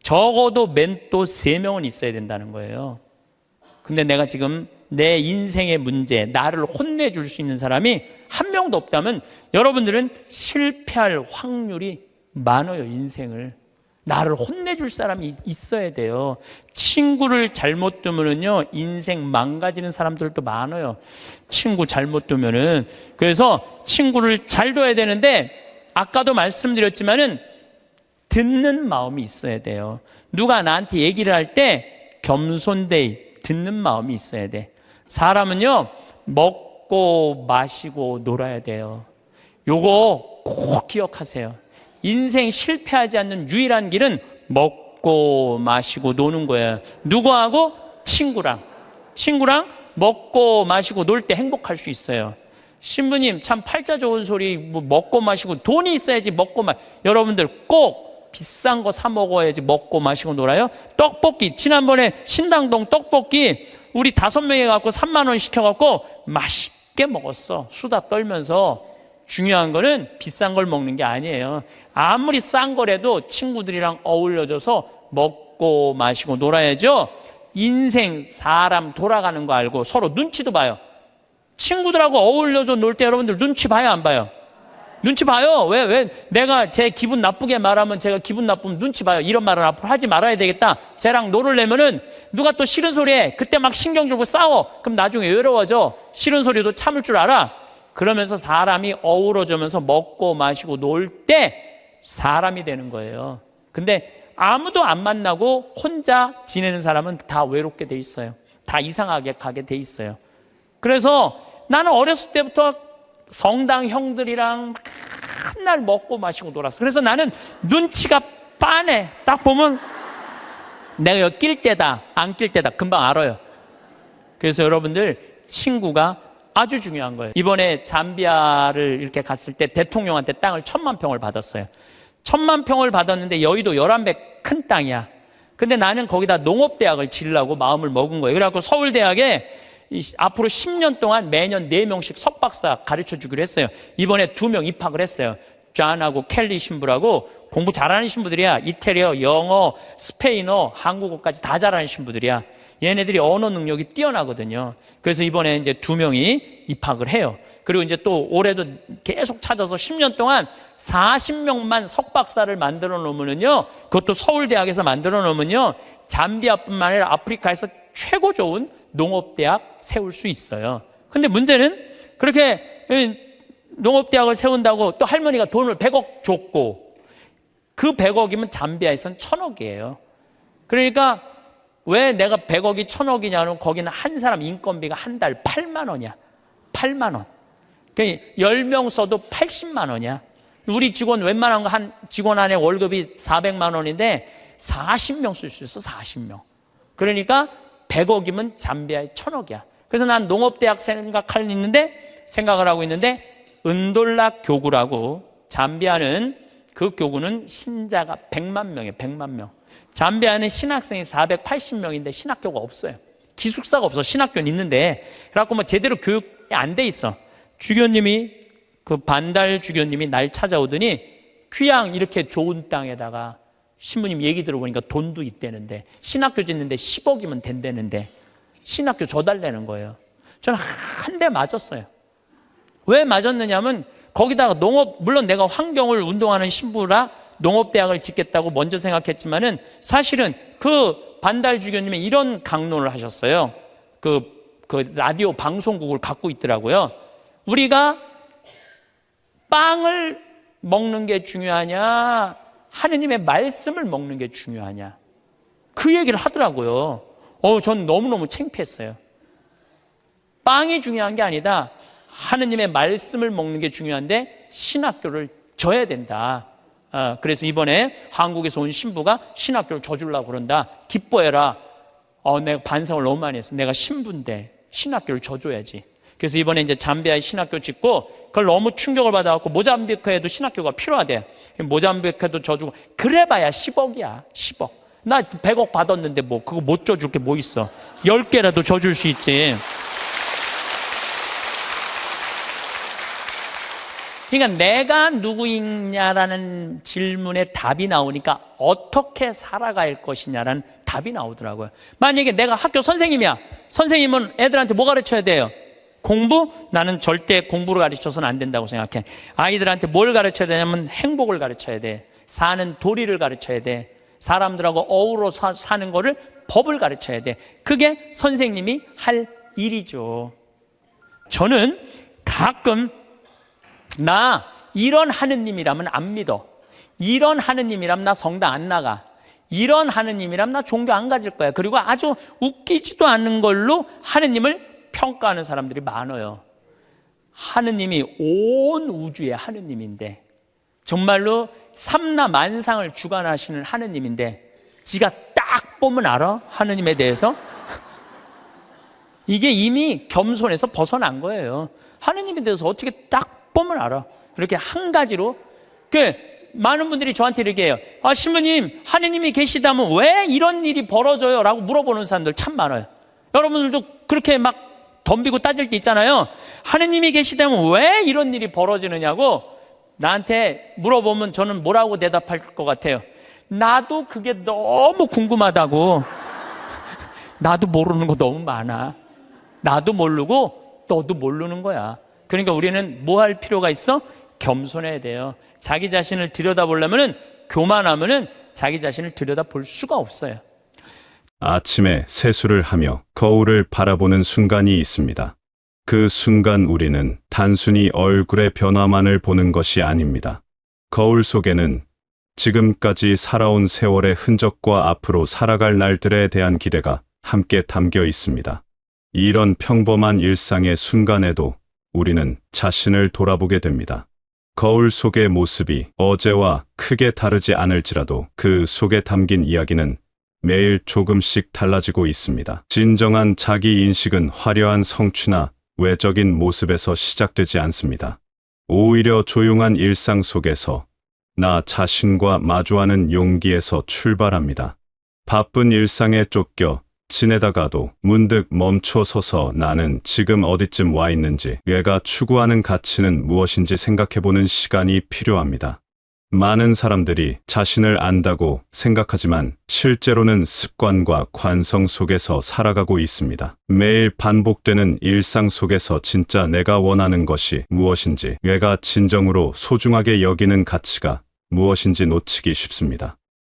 적어도 멘토 3명은 있어야 된다는 거예요. 근데 내가 지금 내 인생의 문제, 나를 혼내줄 수 있는 사람이 한 명도 없다면 여러분들은 실패할 확률이 많아요. 인생을. 나를 혼내줄 사람이 있어야 돼요. 친구를 잘못 두면은요, 인생 망가지는 사람들도 많아요. 친구 잘못 두면은. 그래서 친구를 잘 둬야 되는데, 아까도 말씀드렸지만은, 듣는 마음이 있어야 돼요. 누가 나한테 얘기를 할 때, 겸손되이 듣는 마음이 있어야 돼. 사람은요, 먹고 마시고 놀아야 돼요. 요거 꼭 기억하세요. 인생 실패하지 않는 유일한 길은 먹고 마시고 노는 거예요. 누구하고? 친구랑 먹고 마시고 놀 때 행복할 수 있어요. 신부님 참 팔자 좋은 소리, 뭐 먹고 마시고 돈이 있어야지 먹고 여러분들 꼭 비싼 거 사 먹어야지 먹고 마시고 놀아요. 떡볶이, 지난번에 신당동 떡볶이 우리 5명이 갖고 3만 원 시켜갖고 맛있게 먹었어. 수다 떨면서. 중요한 거는 비싼 걸 먹는 게 아니에요. 아무리 싼 거라도 친구들이랑 어울려져서 먹고 마시고 놀아야죠. 인생 사람 돌아가는 거 알고 서로 눈치도 봐요. 친구들하고 어울려서 놀 때 여러분들 눈치 봐요, 안 봐요? 눈치 봐요. 왜 내가 제 기분 나쁘게 말하면 제가 기분 나쁘면 눈치 봐요. 이런 말은 앞으로 하지 말아야 되겠다. 쟤랑 놀으려면은 누가 또 싫은 소리 해. 그때 막 신경 주고 싸워. 그럼 나중에 외로워져. 싫은 소리도 참을 줄 알아. 그러면서 사람이 어우러지면서 먹고 마시고 놀 때 사람이 되는 거예요. 근데 아무도 안 만나고 혼자 지내는 사람은 다 외롭게 돼 있어요. 다 이상하게 가게 돼 있어요. 그래서 나는 어렸을 때부터 성당 형들이랑 맨날 먹고 마시고 놀았어. 그래서 나는 눈치가 빠네. 딱 보면 내가 여기 낄 때다 안 낄 때다 금방 알아요. 그래서 여러분들 친구가 아주 중요한 거예요. 이번에 잠비아를 이렇게 갔을 때 대통령한테 땅을 1000만 평을 받았어요. 1000만 평을 받았는데 여의도 11배 큰 땅이야. 근데 나는 거기다 농업대학을 지으려고 마음을 먹은 거예요. 그래갖고 서울대학에 앞으로 10년 동안 매년 4명씩 석박사 가르쳐 주기로 했어요. 이번에 2명 입학을 했어요. 존하고 켈리 신부라고 공부 잘하는 신부들이야. 이태리어, 영어, 스페인어, 한국어까지 다 잘하는 신부들이야. 얘네들이 언어 능력이 뛰어나거든요. 그래서 이번에 이제 2명이 입학을 해요. 그리고 이제 또 올해도 계속 찾아서 10년 동안 40명만 석박사를 만들어 놓으면요. 그것도 서울대학에서 만들어 놓으면요. 잠비아뿐만 아니라 아프리카에서 최고 좋은 농업대학 세울 수 있어요. 근데 문제는 그렇게 농업대학을 세운다고 또 할머니가 돈을 100억 줬고 그 100억이면 잠비아에서는 1000억이에요. 그러니까 왜 내가 100억이 1000억이냐면 거기는 한 사람 인건비가 한 달 8만 원이야. 8만 원. 그러니까 10명 써도 80만 원이야. 우리 직원 웬만한 거 한 직원 안에 월급이 400만 원인데 40명 쓸 수 있어. 40명. 그러니까 100억이면 잠비아에 1000억이야. 그래서 난 농업대학 생각을 하고 있는데 은돌라 교구라고 잠비아는 그 교구는 신자가 100만 명이에요. 100만 명. 잠비아는 신학생이 480명인데 신학교가 없어요. 기숙사가 없어. 신학교는 있는데. 그래갖고 뭐 제대로 교육이 안 돼 있어. 주교님이 그 반달 주교님이 날 찾아오더니 귀양 이렇게 좋은 땅에다가 신부님 얘기 들어보니까 돈도 있대는데 신학교 짓는데 10억이면 된다는데 신학교 줘달라는 거예요. 저는 한 대 맞았어요. 왜 맞았느냐면 거기다가 물론 내가 환경을 운동하는 신부라 농업대학을 짓겠다고 먼저 생각했지만은 사실은 그 반달 주교님이 이런 강론을 하셨어요. 그 라디오 방송국을 갖고 있더라고요. 우리가 빵을 먹는 게 중요하냐, 하느님의 말씀을 먹는 게 중요하냐. 그 얘기를 하더라고요. 전 너무너무 창피했어요. 빵이 중요한 게 아니다. 하느님의 말씀을 먹는 게 중요한데 신학교를 져야 된다. 그래서 이번에 한국에서 온 신부가 신학교를 져주려고 그런다. 기뻐해라. 내가 반성을 너무 많이 했어. 내가 신부인데 신학교를 져줘야지. 그래서 이번에 이제 잠비아에 신학교 짓고 그걸 너무 충격을 받아갖고 모잠비크에도 신학교가 필요하대. 모잠비크에도 져주고 그래봐야 10억이야. 10억. 나 100억 받았는데 뭐 그거 못 져줄 게 뭐 있어. 10개라도 져줄 수 있지. 그러니까 내가 누구이냐라는 질문에 답이 나오니까 어떻게 살아갈 것이냐라는 답이 나오더라고요. 만약에 내가 학교 선생님이야. 선생님은 애들한테 뭐 가르쳐야 돼요? 공부? 나는 절대 공부를 가르쳐서는 안 된다고 생각해. 아이들한테 뭘 가르쳐야 되냐면 행복을 가르쳐야 돼. 사는 도리를 가르쳐야 돼. 사람들하고 어우러 사는 거를 법을 가르쳐야 돼. 그게 선생님이 할 일이죠. 저는 가끔 나 이런 하느님이라면 안 믿어. 이런 하느님이라면 나 성당 안 나가. 이런 하느님이라면 나 종교 안 가질 거야. 그리고 아주 웃기지도 않는 걸로 하느님을 평가하는 사람들이 많아요. 하느님이 온 우주의 하느님인데 정말로 삼라 만상을 주관하시는 하느님인데 지가 딱 보면 알아? 하느님에 대해서? 이게 이미 겸손에서 벗어난 거예요. 하느님에 대해서 어떻게 딱 보면 알아. 이렇게 한 가지로 많은 분들이 저한테 이렇게 해요. 아, 신부님 하느님이 계시다면 왜 이런 일이 벌어져요? 라고 물어보는 사람들 참 많아요. 여러분들도 그렇게 막 덤비고 따질 때 있잖아요. 하느님이 계시다면 왜 이런 일이 벌어지느냐고 나한테 물어보면 저는 뭐라고 대답할 것 같아요? 나도 그게 너무 궁금하다고. 나도 모르는 거 너무 많아. 나도 모르고 너도 모르는 거야. 그러니까 우리는 뭐 할 필요가 있어? 겸손해야 돼요. 자기 자신을 들여다보려면 교만하면 자기 자신을 들여다볼 수가 없어요. 아침에 세수를 하며 거울을 바라보는 순간이 있습니다. 그 순간 우리는 단순히 얼굴의 변화만을 보는 것이 아닙니다. 거울 속에는 지금까지 살아온 세월의 흔적과 앞으로 살아갈 날들에 대한 기대가 함께 담겨 있습니다. 이런 평범한 일상의 순간에도 우리는 자신을 돌아보게 됩니다. 거울 속의 모습이 어제와 크게 다르지 않을지라도 그 속에 담긴 이야기는 매일 조금씩 달라지고 있습니다. 진정한 자기 인식은 화려한 성취나 외적인 모습에서 시작되지 않습니다. 오히려 조용한 일상 속에서 나 자신과 마주하는 용기에서 출발합니다. 바쁜 일상에 쫓겨 지내다가도 문득 멈춰 서서 나는 지금 어디쯤 와 있는지, 내가 추구하는 가치는 무엇인지 생각해보는 시간이 필요합니다. 많은 사람들이 자신을 안다고 생각하지만 실제로는 습관과 관성 속에서 살아가고 있습니다. 매일 반복되는 일상 속에서 진짜 내가 원하는 것이 무엇인지, 내가 진정으로 소중하게 여기는 가치가 무엇인지 놓치기 쉽습니다.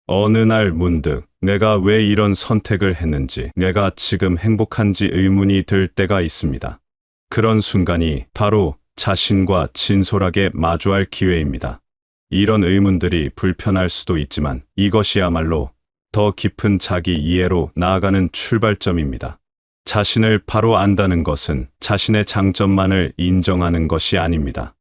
어느 날 문득 내가 왜 이런 선택을 했는지, 내가 지금 행복한지 의문이 들 때가 있습니다. 그런 순간이 바로 자신과 진솔하게 마주할 기회입니다. 이런 의문들이 불편할 수도 있지만 이것이야말로 더 깊은 자기 이해로 나아가는 출발점입니다. 자신을 바로 안다는 것은 자신의 장점만을 인정하는 것이 아닙니다.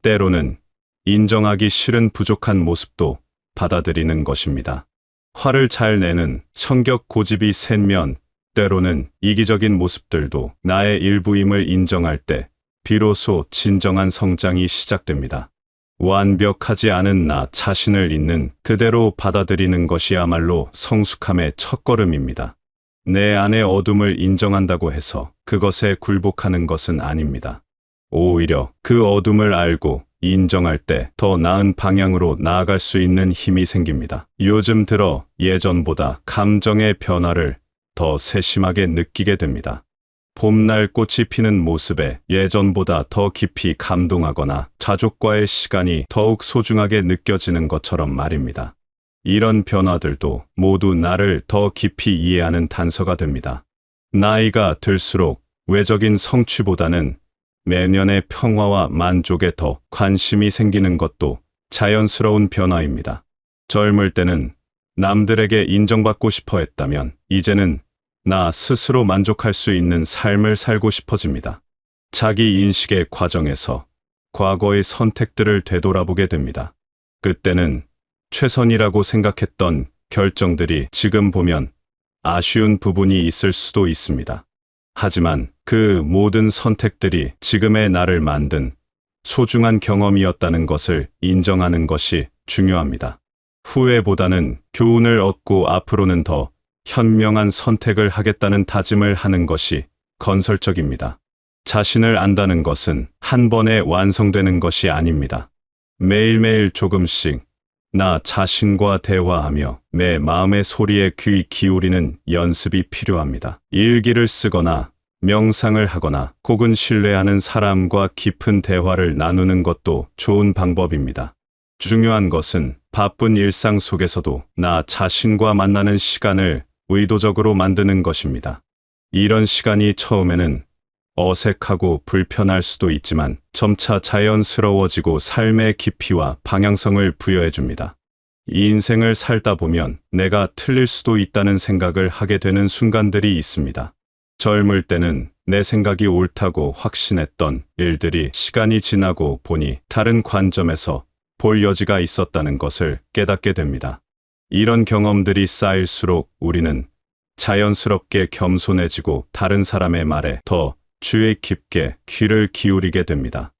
때로는 인정하기 싫은 부족한 모습도 받아들이는 것입니다. 화를 잘 내는 성격 고집이 센 면, 때로는 이기적인 모습들도 나의 일부임을 인정할 때 비로소 진정한 성장이 시작됩니다. 완벽하지 않은 나 자신을 있는 그대로 받아들이는 것이야말로 성숙함의 첫걸음입니다. 내 안의 어둠을 인정한다고 해서 그것에 굴복하는 것은 아닙니다. 오히려 그 어둠을 알고 인정할 때 더 나은 방향으로 나아갈 수 있는 힘이 생깁니다. 요즘 들어 예전보다 감정의 변화를 더 세심하게 느끼게 됩니다. 봄날 꽃이 피는 모습에 예전보다 더 깊이 감동하거나 가족과의 시간이 더욱 소중하게 느껴지는 것처럼 말입니다. 이런 변화들도 모두 나를 더 깊이 이해하는 단서가 됩니다. 나이가 들수록 외적인 성취보다는 내면의 평화와 만족에 더 관심이 생기는 것도 자연스러운 변화입니다. 젊을 때는 남들에게 인정받고 싶어 했다면 이제는 나 스스로 만족할 수 있는 삶을 살고 싶어집니다. 자기 인식의 과정에서 과거의 선택들을 되돌아보게 됩니다. 그때는 최선이라고 생각했던 결정들이 지금 보면 아쉬운 부분이 있을 수도 있습니다. 하지만 그 모든 선택들이 지금의 나를 만든 소중한 경험이었다는 것을 인정하는 것이 중요합니다. 후회보다는 교훈을 얻고 앞으로는 더 현명한 선택을 하겠다는 다짐을 하는 것이 건설적입니다. 자신을 안다는 것은 한 번에 완성되는 것이 아닙니다. 매일매일 조금씩 나 자신과 대화하며 내 마음의 소리에 귀 기울이는 연습이 필요합니다. 일기를 쓰거나 명상을 하거나 혹은 신뢰하는 사람과 깊은 대화를 나누는 것도 좋은 방법입니다. 중요한 것은 바쁜 일상 속에서도 나 자신과 만나는 시간을 의도적으로 만드는 것입니다. 이런 시간이 처음에는 어색하고 불편할 수도 있지만 점차 자연스러워지고 삶의 깊이와 방향성을 부여해 줍니다. 이 인생을 살다 보면 내가 틀릴 수도 있다는 생각을 하게 되는 순간들이 있습니다. 젊을 때는 내 생각이 옳다고 확신했던 일들이 시간이 지나고 보니 다른 관점에서 볼 여지가 있었다는 것을 깨닫게 됩니다. 이런 경험들이 쌓일수록 우리는 자연스럽게 겸손해지고 다른 사람의 말에 더 주의 깊게 귀를 기울이게 됩니다.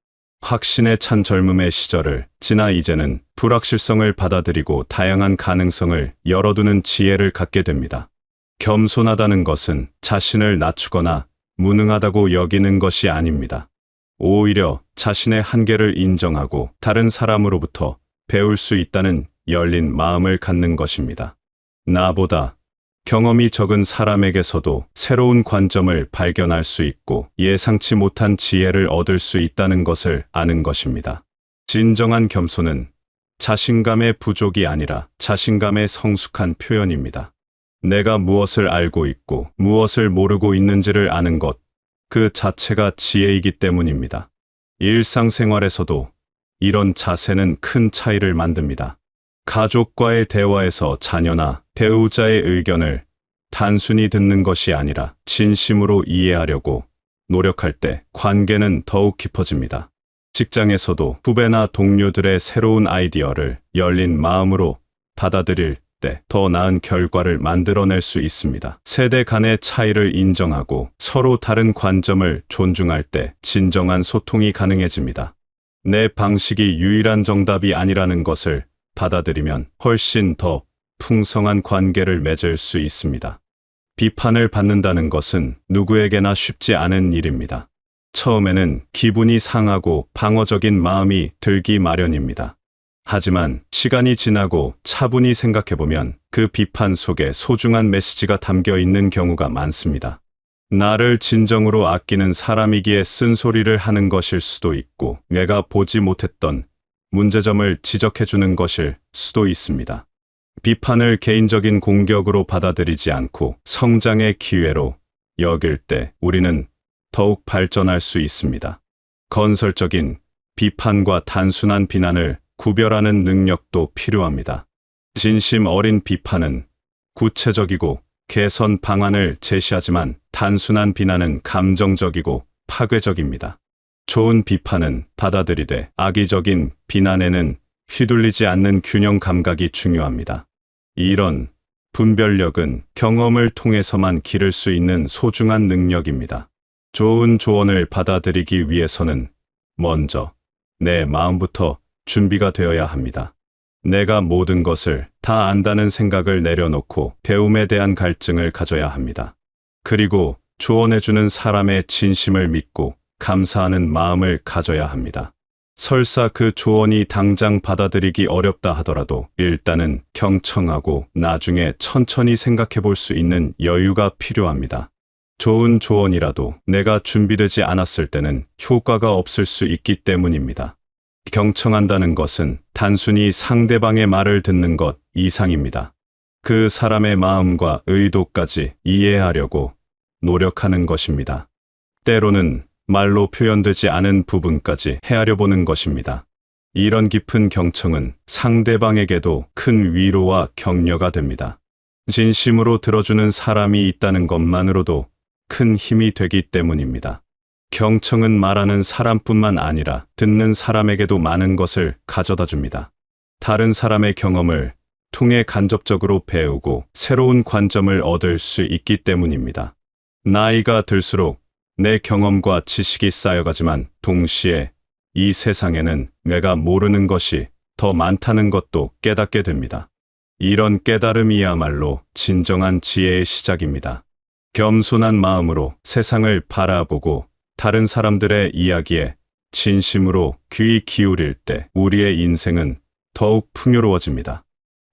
확신에 찬 젊음의 시절을 지나 이제는 불확실성을 받아들이고 다양한 가능성을 열어두는 지혜를 갖게 됩니다. 겸손하다는 것은 자신을 낮추거나 무능하다고 여기는 것이 아닙니다. 오히려 자신의 한계를 인정하고 다른 사람으로부터 배울 수 있다는 열린 마음을 갖는 것입니다. 나보다 경험이 적은 사람에게서도 새로운 관점을 발견할 수 있고 예상치 못한 지혜를 얻을 수 있다는 것을 아는 것입니다. 진정한 겸손은 자신감의 부족이 아니라 자신감의 성숙한 표현입니다. 내가 무엇을 알고 있고 무엇을 모르고 있는지를 아는 것, 그 자체가 지혜이기 때문입니다. 일상생활에서도 이런 자세는 큰 차이를 만듭니다. 가족과의 대화에서 자녀나 배우자의 의견을 단순히 듣는 것이 아니라 진심으로 이해하려고 노력할 때 관계는 더욱 깊어집니다. 직장에서도 후배나 동료들의 새로운 아이디어를 열린 마음으로 받아들일 때 더 나은 결과를 만들어낼 수 있습니다. 세대 간의 차이를 인정하고 서로 다른 관점을 존중할 때 진정한 소통이 가능해집니다. 내 방식이 유일한 정답이 아니라는 것을 받아들이면 훨씬 더 풍성한 관계를 맺을 수 있습니다. 비판을 받는다는 것은 누구에게나 쉽지 않은 일입니다. 처음에는 기분이 상하고 방어적인 마음이 들기 마련입니다. 하지만 시간이 지나고 차분히 생각해보면 그 비판 속에 소중한 메시지가 담겨 있는 경우가 많습니다. 나를 진정으로 아끼는 사람이기에 쓴소리를 하는 것일 수도 있고 내가 보지 못했던 문제점을 지적해주는 것일 수도 있습니다. 비판을 개인적인 공격으로 받아들이지 않고 성장의 기회로 여길 때 우리는 더욱 발전할 수 있습니다. 건설적인 비판과 단순한 비난을 구별하는 능력도 필요합니다. 진심 어린 비판은 구체적이고 개선 방안을 제시하지만 단순한 비난은 감정적이고 파괴적입니다. 좋은 비판은 받아들이되 악의적인 비난에는 휘둘리지 않는 균형 감각이 중요합니다. 이런 분별력은 경험을 통해서만 기를 수 있는 소중한 능력입니다. 좋은 조언을 받아들이기 위해서는 먼저 내 마음부터 준비가 되어야 합니다. 내가 모든 것을 다 안다는 생각을 내려놓고 배움에 대한 갈증을 가져야 합니다. 그리고 조언해주는 사람의 진심을 믿고 감사하는 마음을 가져야 합니다. 설사 그 조언이 당장 받아들이기 어렵다 하더라도 일단은 경청하고 나중에 천천히 생각해 볼 수 있는 여유가 필요합니다. 좋은 조언이라도 내가 준비되지 않았을 때는 효과가 없을 수 있기 때문입니다. 경청한다는 것은 단순히 상대방의 말을 듣는 것 이상입니다. 그 사람의 마음과 의도까지 이해하려고 노력하는 것입니다. 때로는 말로 표현되지 않은 부분까지 헤아려 보는 것입니다. 이런 깊은 경청은 상대방에게도 큰 위로와 격려가 됩니다. 진심으로 들어주는 사람이 있다는 것만으로도 큰 힘이 되기 때문입니다. 경청은 말하는 사람뿐만 아니라 듣는 사람에게도 많은 것을 가져다 줍니다. 다른 사람의 경험을 통해 간접적으로 배우고 새로운 관점을 얻을 수 있기 때문입니다. 나이가 들수록 내 경험과 지식이 쌓여가지만 동시에 이 세상에는 내가 모르는 것이 더 많다는 것도 깨닫게 됩니다. 이런 깨달음이야말로 진정한 지혜의 시작입니다. 겸손한 마음으로 세상을 바라보고 다른 사람들의 이야기에 진심으로 귀 기울일 때 우리의 인생은 더욱 풍요로워집니다.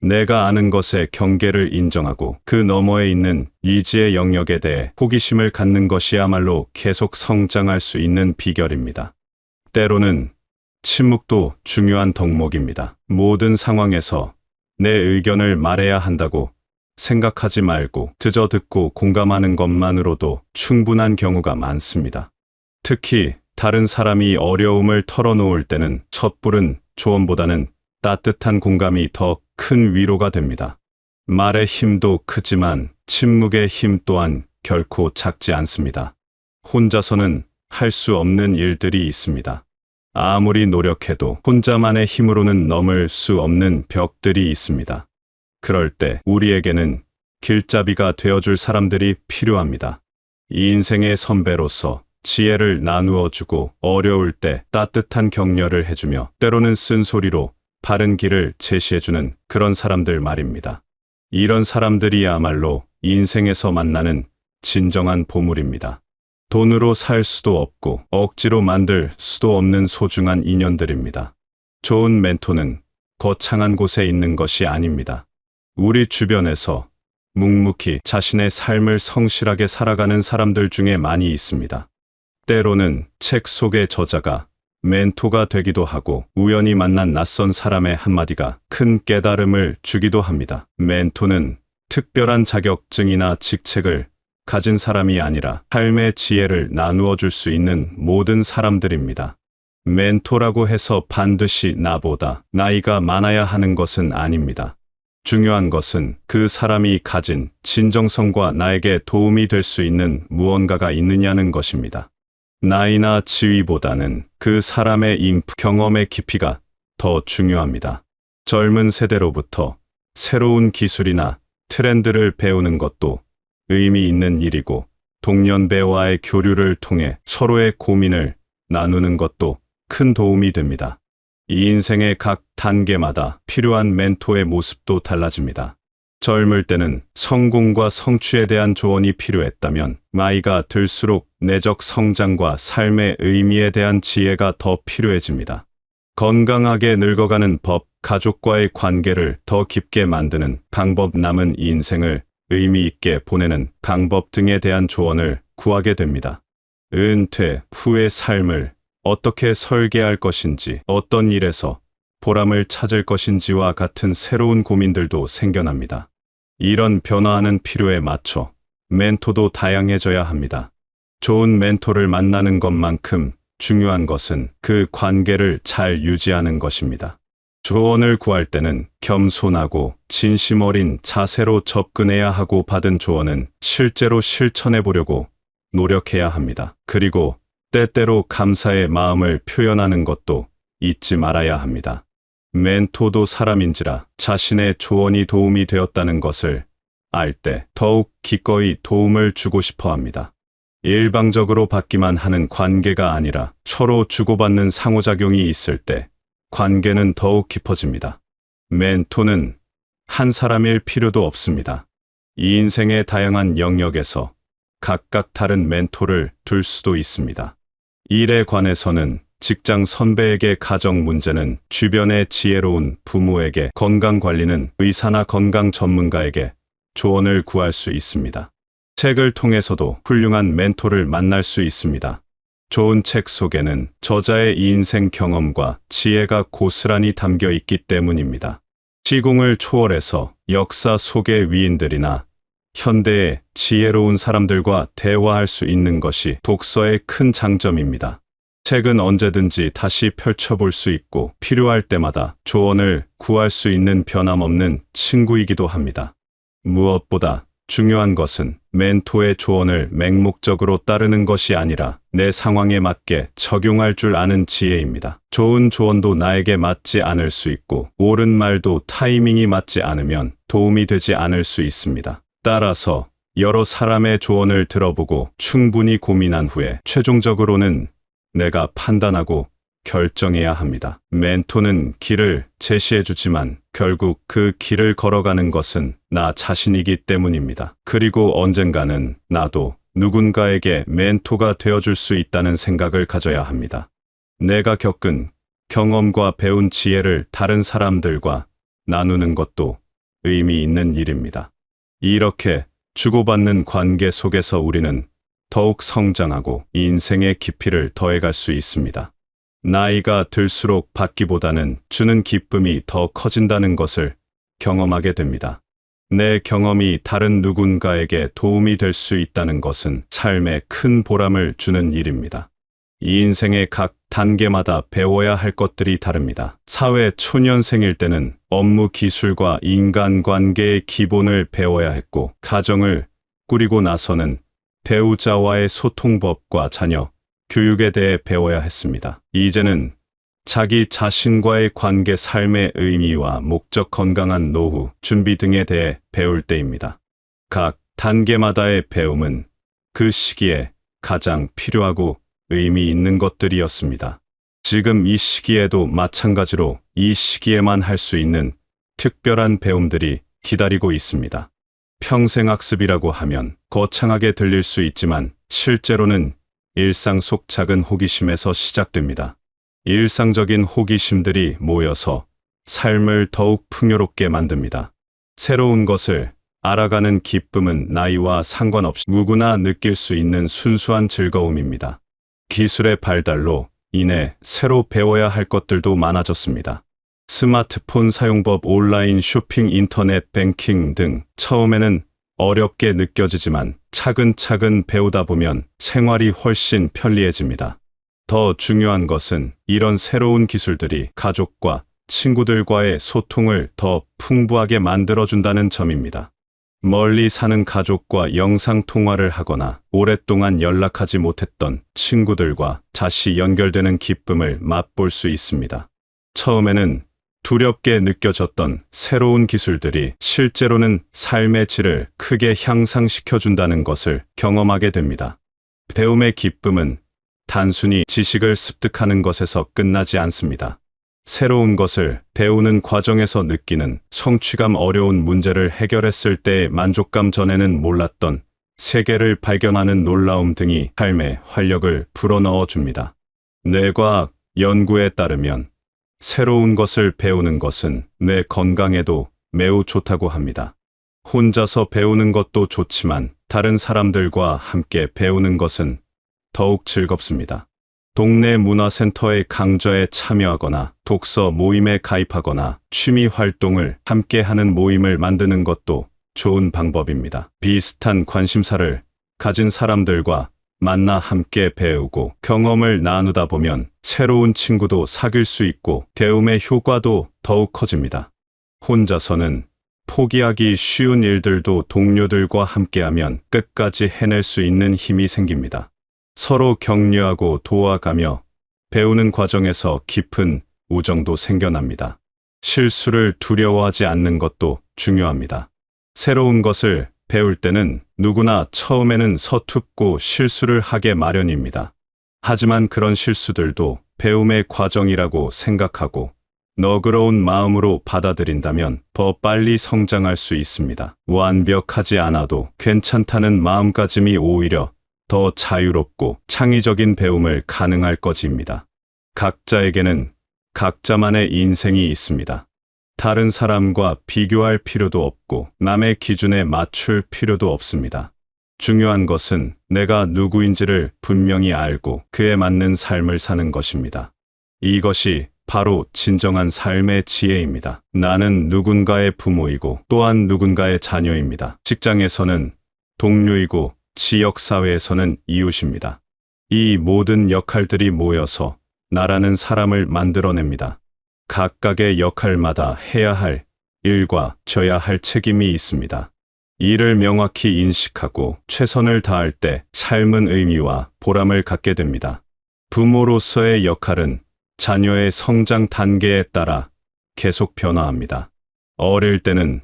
내가 아는 것의 경계를 인정하고 그 너머에 있는 이지의 영역에 대해 호기심을 갖는 것이야말로 계속 성장할 수 있는 비결입니다. 때로는 침묵도 중요한 덕목입니다. 모든 상황에서 내 의견을 말해야 한다고 생각하지 말고 그저 듣고 공감하는 것만으로도 충분한 경우가 많습니다. 특히 다른 사람이 어려움을 털어놓을 때는 섣부른 조언보다는 따뜻한 공감이 더 큰 위로가 됩니다. 말의 힘도 크지만 침묵의 힘 또한 결코 작지 않습니다. 혼자서는 할 수 없는 일들이 있습니다. 아무리 노력해도 혼자만의 힘으로는 넘을 수 없는 벽들이 있습니다. 그럴 때 우리에게는 길잡이가 되어줄 사람들이 필요합니다. 이 인생의 선배로서 지혜를 나누어 주고 어려울 때 따뜻한 격려를 해주며 때로는 쓴소리로 바른 길을 제시해주는 그런 사람들 말입니다. 이런 사람들이야말로 인생에서 만나는 진정한 보물입니다. 돈으로 살 수도 없고 억지로 만들 수도 없는 소중한 인연들입니다. 좋은 멘토는 거창한 곳에 있는 것이 아닙니다. 우리 주변에서 묵묵히 자신의 삶을 성실하게 살아가는 사람들 중에 많이 있습니다. 때로는 책 속의 저자가 멘토가 되기도 하고 우연히 만난 낯선 사람의 한마디가 큰 깨달음을 주기도 합니다. 멘토는 특별한 자격증이나 직책을 가진 사람이 아니라 삶의 지혜를 나누어 줄 수 있는 모든 사람들입니다. 멘토라고 해서 반드시 나보다 나이가 많아야 하는 것은 아닙니다. 중요한 것은 그 사람이 가진 진정성과 나에게 도움이 될 수 있는 무언가가 있느냐는 것입니다. 나이나 지위보다는 그 사람의 인프 경험의 깊이가 더 중요합니다. 젊은 세대로부터 새로운 기술이나 트렌드를 배우는 것도 의미 있는 일이고 동년배와의 교류를 통해 서로의 고민을 나누는 것도 큰 도움이 됩니다. 이 인생의 각 단계마다 필요한 멘토의 모습도 달라집니다. 젊을 때는 성공과 성취에 대한 조언이 필요했다면 나이가 들수록 내적 성장과 삶의 의미에 대한 지혜가 더 필요해집니다. 건강하게 늙어가는 법, 가족과의 관계를 더 깊게 만드는 방법, 남은 인생을 의미 있게 보내는 방법 등에 대한 조언을 구하게 됩니다. 은퇴 후의 삶을 어떻게 설계할 것인지, 어떤 일에서 보람을 찾을 것인지와 같은 새로운 고민들도 생겨납니다. 이런 변화하는 필요에 맞춰 멘토도 다양해져야 합니다. 좋은 멘토를 만나는 것만큼 중요한 것은 그 관계를 잘 유지하는 것입니다. 조언을 구할 때는 겸손하고 진심 어린 자세로 접근해야 하고 받은 조언은 실제로 실천해 보려고 노력해야 합니다. 그리고 때때로 감사의 마음을 표현하는 것도 잊지 말아야 합니다. 멘토도 사람인지라 자신의 조언이 도움이 되었다는 것을 알 때 더욱 기꺼이 도움을 주고 싶어 합니다. 일방적으로 받기만 하는 관계가 아니라 서로 주고받는 상호작용이 있을 때 관계는 더욱 깊어집니다. 멘토는 한 사람일 필요도 없습니다. 이 인생의 다양한 영역에서 각각 다른 멘토를 둘 수도 있습니다. 일에 관해서는 직장 선배에게, 가정 문제는 주변의 지혜로운 부모에게, 건강 관리는 의사나 건강 전문가에게 조언을 구할 수 있습니다. 책을 통해서도 훌륭한 멘토를 만날 수 있습니다. 좋은 책 속에는 저자의 인생 경험과 지혜가 고스란히 담겨 있기 때문입니다. 시공을 초월해서 역사 속의 위인들이나 현대의 지혜로운 사람들과 대화할 수 있는 것이 독서의 큰 장점입니다. 책은 언제든지 다시 펼쳐볼 수 있고 필요할 때마다 조언을 구할 수 있는 변함없는 친구이기도 합니다. 무엇보다 중요한 것은 멘토의 조언을 맹목적으로 따르는 것이 아니라 내 상황에 맞게 적용할 줄 아는 지혜입니다. 좋은 조언도 나에게 맞지 않을 수 있고 옳은 말도 타이밍이 맞지 않으면 도움이 되지 않을 수 있습니다. 따라서 여러 사람의 조언을 들어보고 충분히 고민한 후에 최종적으로는 내가 판단하고 결정해야 합니다. 멘토는 길을 제시해 주지만 결국 그 길을 걸어가는 것은 나 자신이기 때문입니다. 그리고 언젠가는 나도 누군가에게 멘토가 되어줄 수 있다는 생각을 가져야 합니다. 내가 겪은 경험과 배운 지혜를 다른 사람들과 나누는 것도 의미 있는 일입니다. 이렇게 주고받는 관계 속에서 우리는 더욱 성장하고 인생의 깊이를 더해갈 수 있습니다. 나이가 들수록 받기보다는 주는 기쁨이 더 커진다는 것을 경험하게 됩니다. 내 경험이 다른 누군가에게 도움이 될 수 있다는 것은 삶에 큰 보람을 주는 일입니다. 이 인생의 각 단계마다 배워야 할 것들이 다릅니다. 사회 초년생일 때는 업무 기술과 인간관계의 기본을 배워야 했고, 가정을 꾸리고 나서는 배우자와의 소통법과 자녀 교육에 대해 배워야 했습니다. 이제는 자기 자신과의 관계, 삶의 의미와 목적, 건강한 노후 준비 등에 대해 배울 때입니다. 각 단계마다의 배움은 그 시기에 가장 필요하고 의미 있는 것들이었습니다. 지금 이 시기에도 마찬가지로 이 시기에만 할 수 있는 특별한 배움들이 기다리고 있습니다. 평생학습이라고 하면 거창하게 들릴 수 있지만 실제로는 일상 속 작은 호기심에서 시작됩니다. 일상적인 호기심들이 모여서 삶을 더욱 풍요롭게 만듭니다. 새로운 것을 알아가는 기쁨은 나이와 상관없이 누구나 느낄 수 있는 순수한 즐거움입니다. 기술의 발달로 인해 새로 배워야 할 것들도 많아졌습니다. 스마트폰 사용법, 온라인 쇼핑, 인터넷 뱅킹 등 처음에는 어렵게 느껴지지만 차근차근 배우다 보면 생활이 훨씬 편리해집니다. 더 중요한 것은 이런 새로운 기술들이 가족과 친구들과의 소통을 더 풍부하게 만들어준다는 점입니다. 멀리 사는 가족과 영상통화를 하거나 오랫동안 연락하지 못했던 친구들과 다시 연결되는 기쁨을 맛볼 수 있습니다. 처음에는 두렵게 느껴졌던 새로운 기술들이 실제로는 삶의 질을 크게 향상시켜준다는 것을 경험하게 됩니다. 배움의 기쁨은 단순히 지식을 습득하는 것에서 끝나지 않습니다. 새로운 것을 배우는 과정에서 느끼는 성취감, 어려운 문제를 해결했을 때의 만족감, 전에는 몰랐던 세계를 발견하는 놀라움 등이 삶의 활력을 불어넣어 줍니다. 뇌과학 연구에 따르면 새로운 것을 배우는 것은 뇌 건강에도 매우 좋다고 합니다. 혼자서 배우는 것도 좋지만 다른 사람들과 함께 배우는 것은 더욱 즐겁습니다. 동네 문화센터의 강좌에 참여하거나 독서 모임에 가입하거나 취미 활동을 함께하는 모임을 만드는 것도 좋은 방법입니다. 비슷한 관심사를 가진 사람들과 만나 함께 배우고 경험을 나누다 보면 새로운 친구도 사귈 수 있고 배움의 효과도 더욱 커집니다. 혼자서는 포기하기 쉬운 일들도 동료들과 함께하면 끝까지 해낼 수 있는 힘이 생깁니다. 서로 격려하고 도와가며 배우는 과정에서 깊은 우정도 생겨납니다. 실수를 두려워하지 않는 것도 중요합니다. 새로운 것을 배울 때는 누구나 처음에는 서툴고 실수를 하게 마련입니다. 하지만 그런 실수들도 배움의 과정이라고 생각하고 너그러운 마음으로 받아들인다면 더 빨리 성장할 수 있습니다. 완벽하지 않아도 괜찮다는 마음가짐이 오히려 더 자유롭고 창의적인 배움을 가능할 것입니다. 각자에게는 각자만의 인생이 있습니다. 다른 사람과 비교할 필요도 없고 남의 기준에 맞출 필요도 없습니다. 중요한 것은 내가 누구인지를 분명히 알고 그에 맞는 삶을 사는 것입니다. 이것이 바로 진정한 삶의 지혜입니다. 나는 누군가의 부모이고 또한 누군가의 자녀입니다. 직장에서는 동료이고 지역사회에서는 이웃입니다. 이 모든 역할들이 모여서 나라는 사람을 만들어냅니다. 각각의 역할마다 해야 할 일과 져야 할 책임이 있습니다. 이를 명확히 인식하고 최선을 다할 때 삶은 의미와 보람을 갖게 됩니다. 부모로서의 역할은 자녀의 성장 단계에 따라 계속 변화합니다. 어릴 때는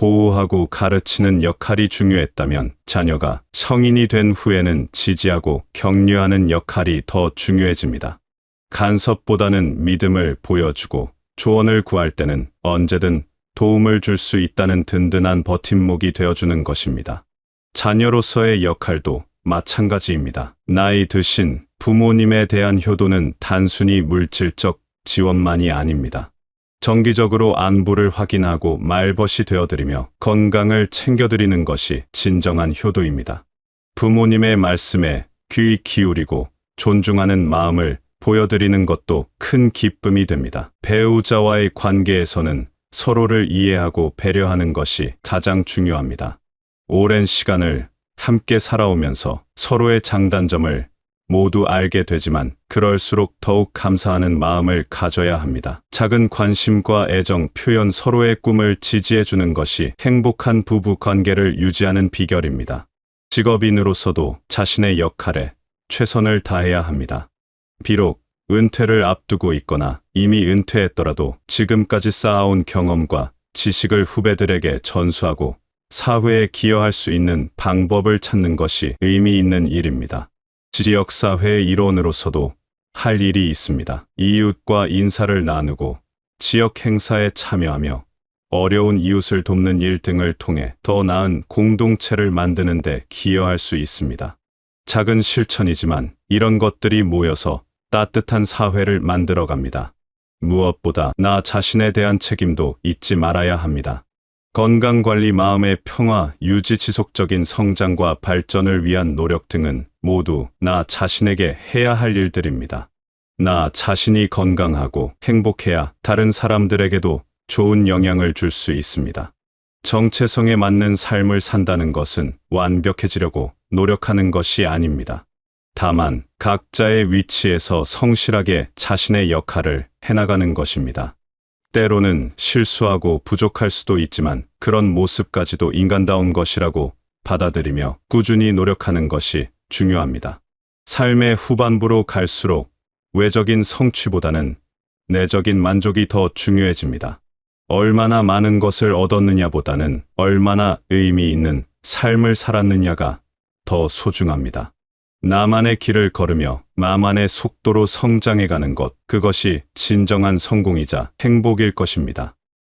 보호하고 가르치는 역할이 중요했다면 자녀가 성인이 된 후에는 지지하고 격려하는 역할이 더 중요해집니다. 간섭보다는 믿음을 보여주고 조언을 구할 때는 언제든 도움을 줄 수 있다는 든든한 버팀목이 되어주는 것입니다. 자녀로서의 역할도 마찬가지입니다. 나이 드신 부모님에 대한 효도는 단순히 물질적 지원만이 아닙니다. 정기적으로 안부를 확인하고 말벗이 되어드리며 건강을 챙겨드리는 것이 진정한 효도입니다. 부모님의 말씀에 귀 기울이고 존중하는 마음을 보여드리는 것도 큰 기쁨이 됩니다. 배우자와의 관계에서는 서로를 이해하고 배려하는 것이 가장 중요합니다. 오랜 시간을 함께 살아오면서 서로의 장단점을 모두 알게 되지만 그럴수록 더욱 감사하는 마음을 가져야 합니다. 작은 관심과 애정 표현, 서로의 꿈을 지지해주는 것이 행복한 부부 관계를 유지하는 비결입니다. 직업인으로서도 자신의 역할에 최선을 다해야 합니다. 비록 은퇴를 앞두고 있거나 이미 은퇴했더라도 지금까지 쌓아온 경험과 지식을 후배들에게 전수하고 사회에 기여할 수 있는 방법을 찾는 것이 의미 있는 일입니다. 지역사회의 일원으로서도 할 일이 있습니다. 이웃과 인사를 나누고 지역 행사에 참여하며 어려운 이웃을 돕는 일 등을 통해 더 나은 공동체를 만드는 데 기여할 수 있습니다. 작은 실천이지만 이런 것들이 모여서 따뜻한 사회를 만들어갑니다. 무엇보다 나 자신에 대한 책임도 잊지 말아야 합니다. 건강관리, 마음의 평화, 유지, 지속적인 성장과 발전을 위한 노력 등은 모두 나 자신에게 해야 할 일들입니다. 나 자신이 건강하고 행복해야 다른 사람들에게도 좋은 영향을 줄 수 있습니다. 정체성에 맞는 삶을 산다는 것은 완벽해지려고 노력하는 것이 아닙니다. 다만 각자의 위치에서 성실하게 자신의 역할을 해나가는 것입니다. 때로는 실수하고 부족할 수도 있지만 그런 모습까지도 인간다운 것이라고 받아들이며 꾸준히 노력하는 것이 중요합니다. 삶의 후반부로 갈수록 외적인 성취보다는 내적인 만족이 더 중요해집니다. 얼마나 많은 것을 얻었느냐보다는 얼마나 의미 있는 삶을 살았느냐가 더 소중합니다. 나만의 길을 걸으며 나만의 속도로 성장해가는 것, 그것이 진정한 성공이자 행복일 것입니다.